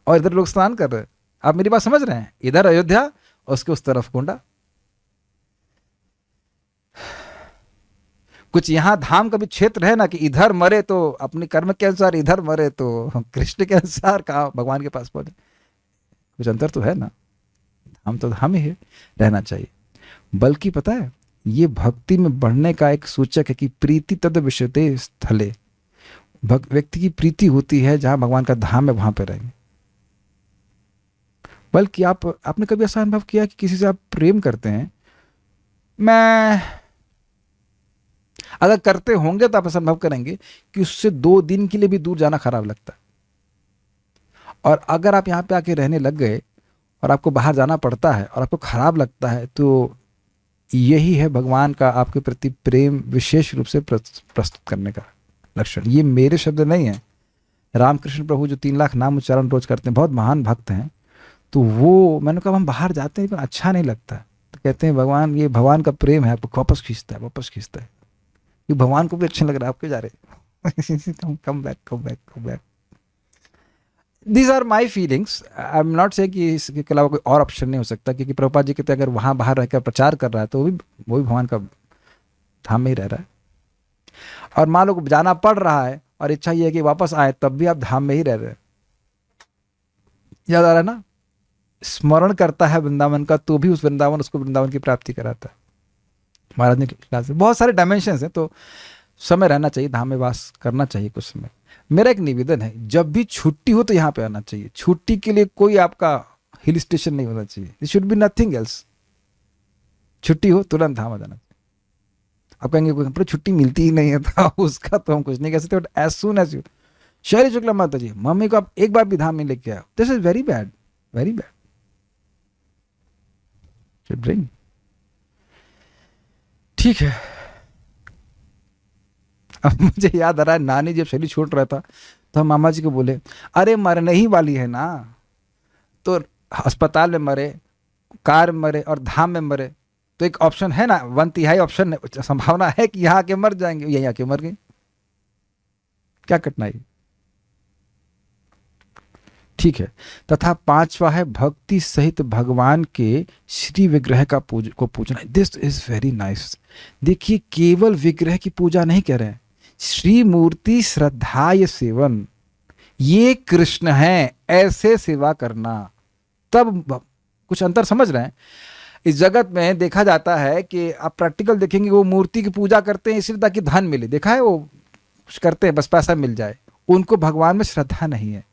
और इधर लोग स्नान कर रहे हैं। आप मेरी बात समझ रहे हैं? इधर अयोध्या और उसके उस तरफ गोंडा। कुछ यहाँ धाम का भी क्षेत्र है ना, कि इधर मरे तो अपने कर्म के अनुसार, इधर मरे तो कृष्ण के अनुसार कहाँ भगवान के पास पहुंचे। कुछ अंतर तो है ना। धाम तो धाम ही है, रहना चाहिए। बल्कि पता है, ये भक्ति में बढ़ने का एक सूचक है कि प्रीति तद विषयते स्थले। व्यक्ति की प्रीति होती है जहां भगवान का धाम है, वहां पर रहेंगे। बल्कि आपने कभी ऐसा अनुभव किया कि किसी से आप प्रेम करते हैं? मैं अगर करते होंगे तो आप ऐसा अनुभव करेंगे कि उससे 2 दिन के लिए भी दूर जाना खराब लगता है। और अगर आप यहाँ पे आके रहने लग गए और आपको बाहर जाना पड़ता है और आपको खराब लगता है, तो यही है भगवान का आपके प्रति प्रेम विशेष रूप से प्रस्तुत करने का लक्षण। ये मेरे शब्द नहीं है, रामकृष्ण प्रभु जो 3 लाख नाम उच्चारण रोज करते हैं, बहुत महान भक्त हैं, तो वो, मैंने कहा हम बाहर जाते हैं लेकिन अच्छा नहीं लगता, तो कहते हैं भगवान, ये भगवान का प्रेम है, आपको वापस खींचता है, वापस खींचता है, ये भगवान को भी अच्छा लग रहा है, आप क्यों जा रहे come back, come back, come back. These are my feelings. I am not say कि इसके अलावा कोई और ऑप्शन नहीं हो सकता, क्योंकि प्रभुपाद जी कहते हैं अगर वहाँ बाहर रहकर प्रचार कर रहा है तो वो भी भगवान का धाम में ही रह रहा है। और मान लो जाना पड़ रहा है और इच्छा ये है कि वापस आए, तब भी आप धाम में ही रह रहे हैं। याद आ रहा है ना, स्मरण करता है वृंदावन का तो भी उस वृंदावन उसको वृंदावन की प्राप्ति कराता है। महाराज ने क्लास में बहुत सारे डायमेंशन हैं, तो समय रहना चाहिए, धाम में वास करना चाहिए कुछ समय। मेरा एक निवेदन है, जब भी छुट्टी हो तो यहाँ पे आना चाहिए। छुट्टी के लिए कोई आपका हिल स्टेशन नहीं होना चाहिए, it should be nothing else. छुट्टी हो तुरंत धाम आ जाना चाहिए। आप कहेंगे पर छुट्टी मिलती ही नहीं है, तो उसका तो हम कुछ नहीं कह सकते, but as soon as you, Shaili Shukla माता जी, मम्मी को आप एक बार भी धाम में लेके आओ, this is very bad, very bad. Bring, ठीक है। अब मुझे याद आ रहा है, नानी जब शरीर छोड़ रहा था तो हम मामा जी को बोले, अरे मरने ही वाली है ना, तो अस्पताल में मरे, कार में मरे और धाम में मरे, तो एक ऑप्शन है ना, 1/3 ऑप्शन संभावना है कि यहाँ आके मर जाएंगे, यहीं आके मर गए, क्या कठिनाई। ठीक है। तथा 5वां है भक्ति सहित भगवान के श्री विग्रह का को पूजना। This is very nice. देखिए, केवल विग्रह की पूजा नहीं कह रहे हैं, श्री मूर्ति श्रद्धाय सेवन, ये कृष्ण है, ऐसे सेवा करना, तब कुछ अंतर समझ रहे हैं। इस जगत में देखा जाता है कि आप प्रैक्टिकल देखेंगे, वो मूर्ति की पूजा करते हैं इसलिए ताकि धन मिले, देखा है, वो कुछ करते हैं बस पैसा मिल जाए, उनको भगवान में श्रद्धा नहीं है,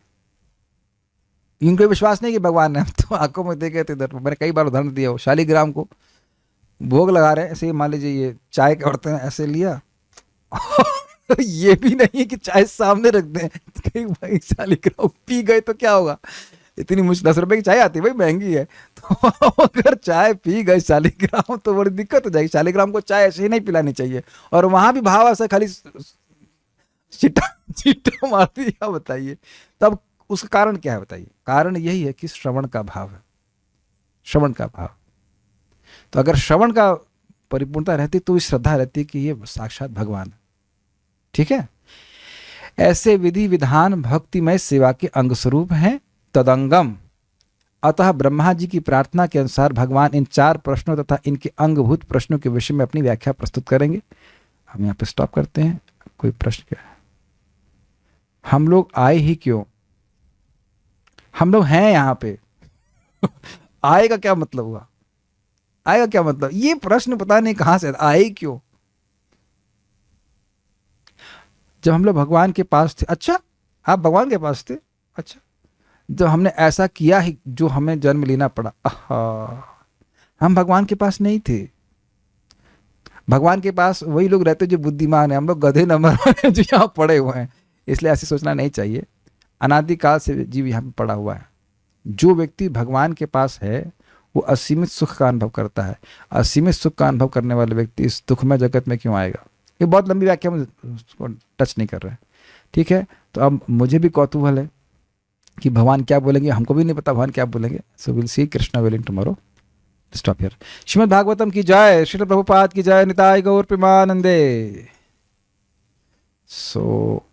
इनको विश्वास नहीं कि भगवान है। तो आंखों में देखे थे इधर, मैंने कई बार उदाहरण दिया, वो शालिग्राम को भोग लगा रहे हैं, ऐसे ही मान लीजिए ये चाय के औरतें ऐसे लिया ये भी नहीं है कि चाय सामने रख दें, कहीं भाई शालिग्राम पी गए तो क्या होगा, इतनी मुश्किल 10 रुपए की चाय आती है भाई, महंगी है, तो अगर चाय पी गए शालिग्राम तो बड़ी दिक्कत हो जाएगी। शालिग्राम को चाय ऐसे ही नहीं पिलानी चाहिए, और वहां भी भाव ऐसा खाली चिट्टा मार दिया, बताइए तब उसका कारण क्या है, बताइए। कारण यही है कि श्रवण का भाव है, श्रवण का भाव। तो अगर श्रवण का परिपूर्णता रहती तो श्रद्धा रहती कि ये साक्षात भगवान है। ठीक है। ऐसे विधि विधान भक्तिमय सेवा के अंग स्वरूप हैं, तदंगम। अतः ब्रह्मा जी की प्रार्थना के अनुसार भगवान इन 4 प्रश्नों तथा इनके अंगभूत प्रश्नों के विषय में अपनी व्याख्या प्रस्तुत करेंगे। हम यहाँ पे स्टॉप करते हैं। कोई प्रश्न क्या है? हम लोग आए ही क्यों? हम लोग हैं यहाँ पे आए का क्या मतलब हुआ? आए का क्या मतलब? ये प्रश्न पता नहीं कहां से आए क्यों। जब हम लोग भगवान के पास थे, अच्छा आप भगवान के पास थे, अच्छा जब हमने ऐसा किया ही जो हमें जन्म लेना पड़ा, हम भगवान के पास नहीं थे। भगवान के पास वही लोग रहते जो बुद्धिमान है, हम लोग गधे नंबर जो यहाँ पड़े हुए हैं। इसलिए ऐसे सोचना नहीं चाहिए। अनादिकाल से जीव यहाँ पे पड़ा हुआ है। जो व्यक्ति भगवान के पास है वो असीमित सुख का अनुभव करता है। असीमित सुख का अनुभव करने वाले व्यक्ति इस दुखमय जगत में क्यों आएगा? ये बहुत लंबी व्याख्या में उसको टच नहीं कर रहे हैं। ठीक है। तो अब मुझे भी कौतूहल है कि भगवान क्या बोलेंगे, हमको भी नहीं पता भगवान क्या बोलेंगे। So will see Krishna willing tomorrow. Stop here. Shrimad Bhagavatam की जय, श्रील प्रभुपाद की जय, निताय गौर प्रेमानंदे। सो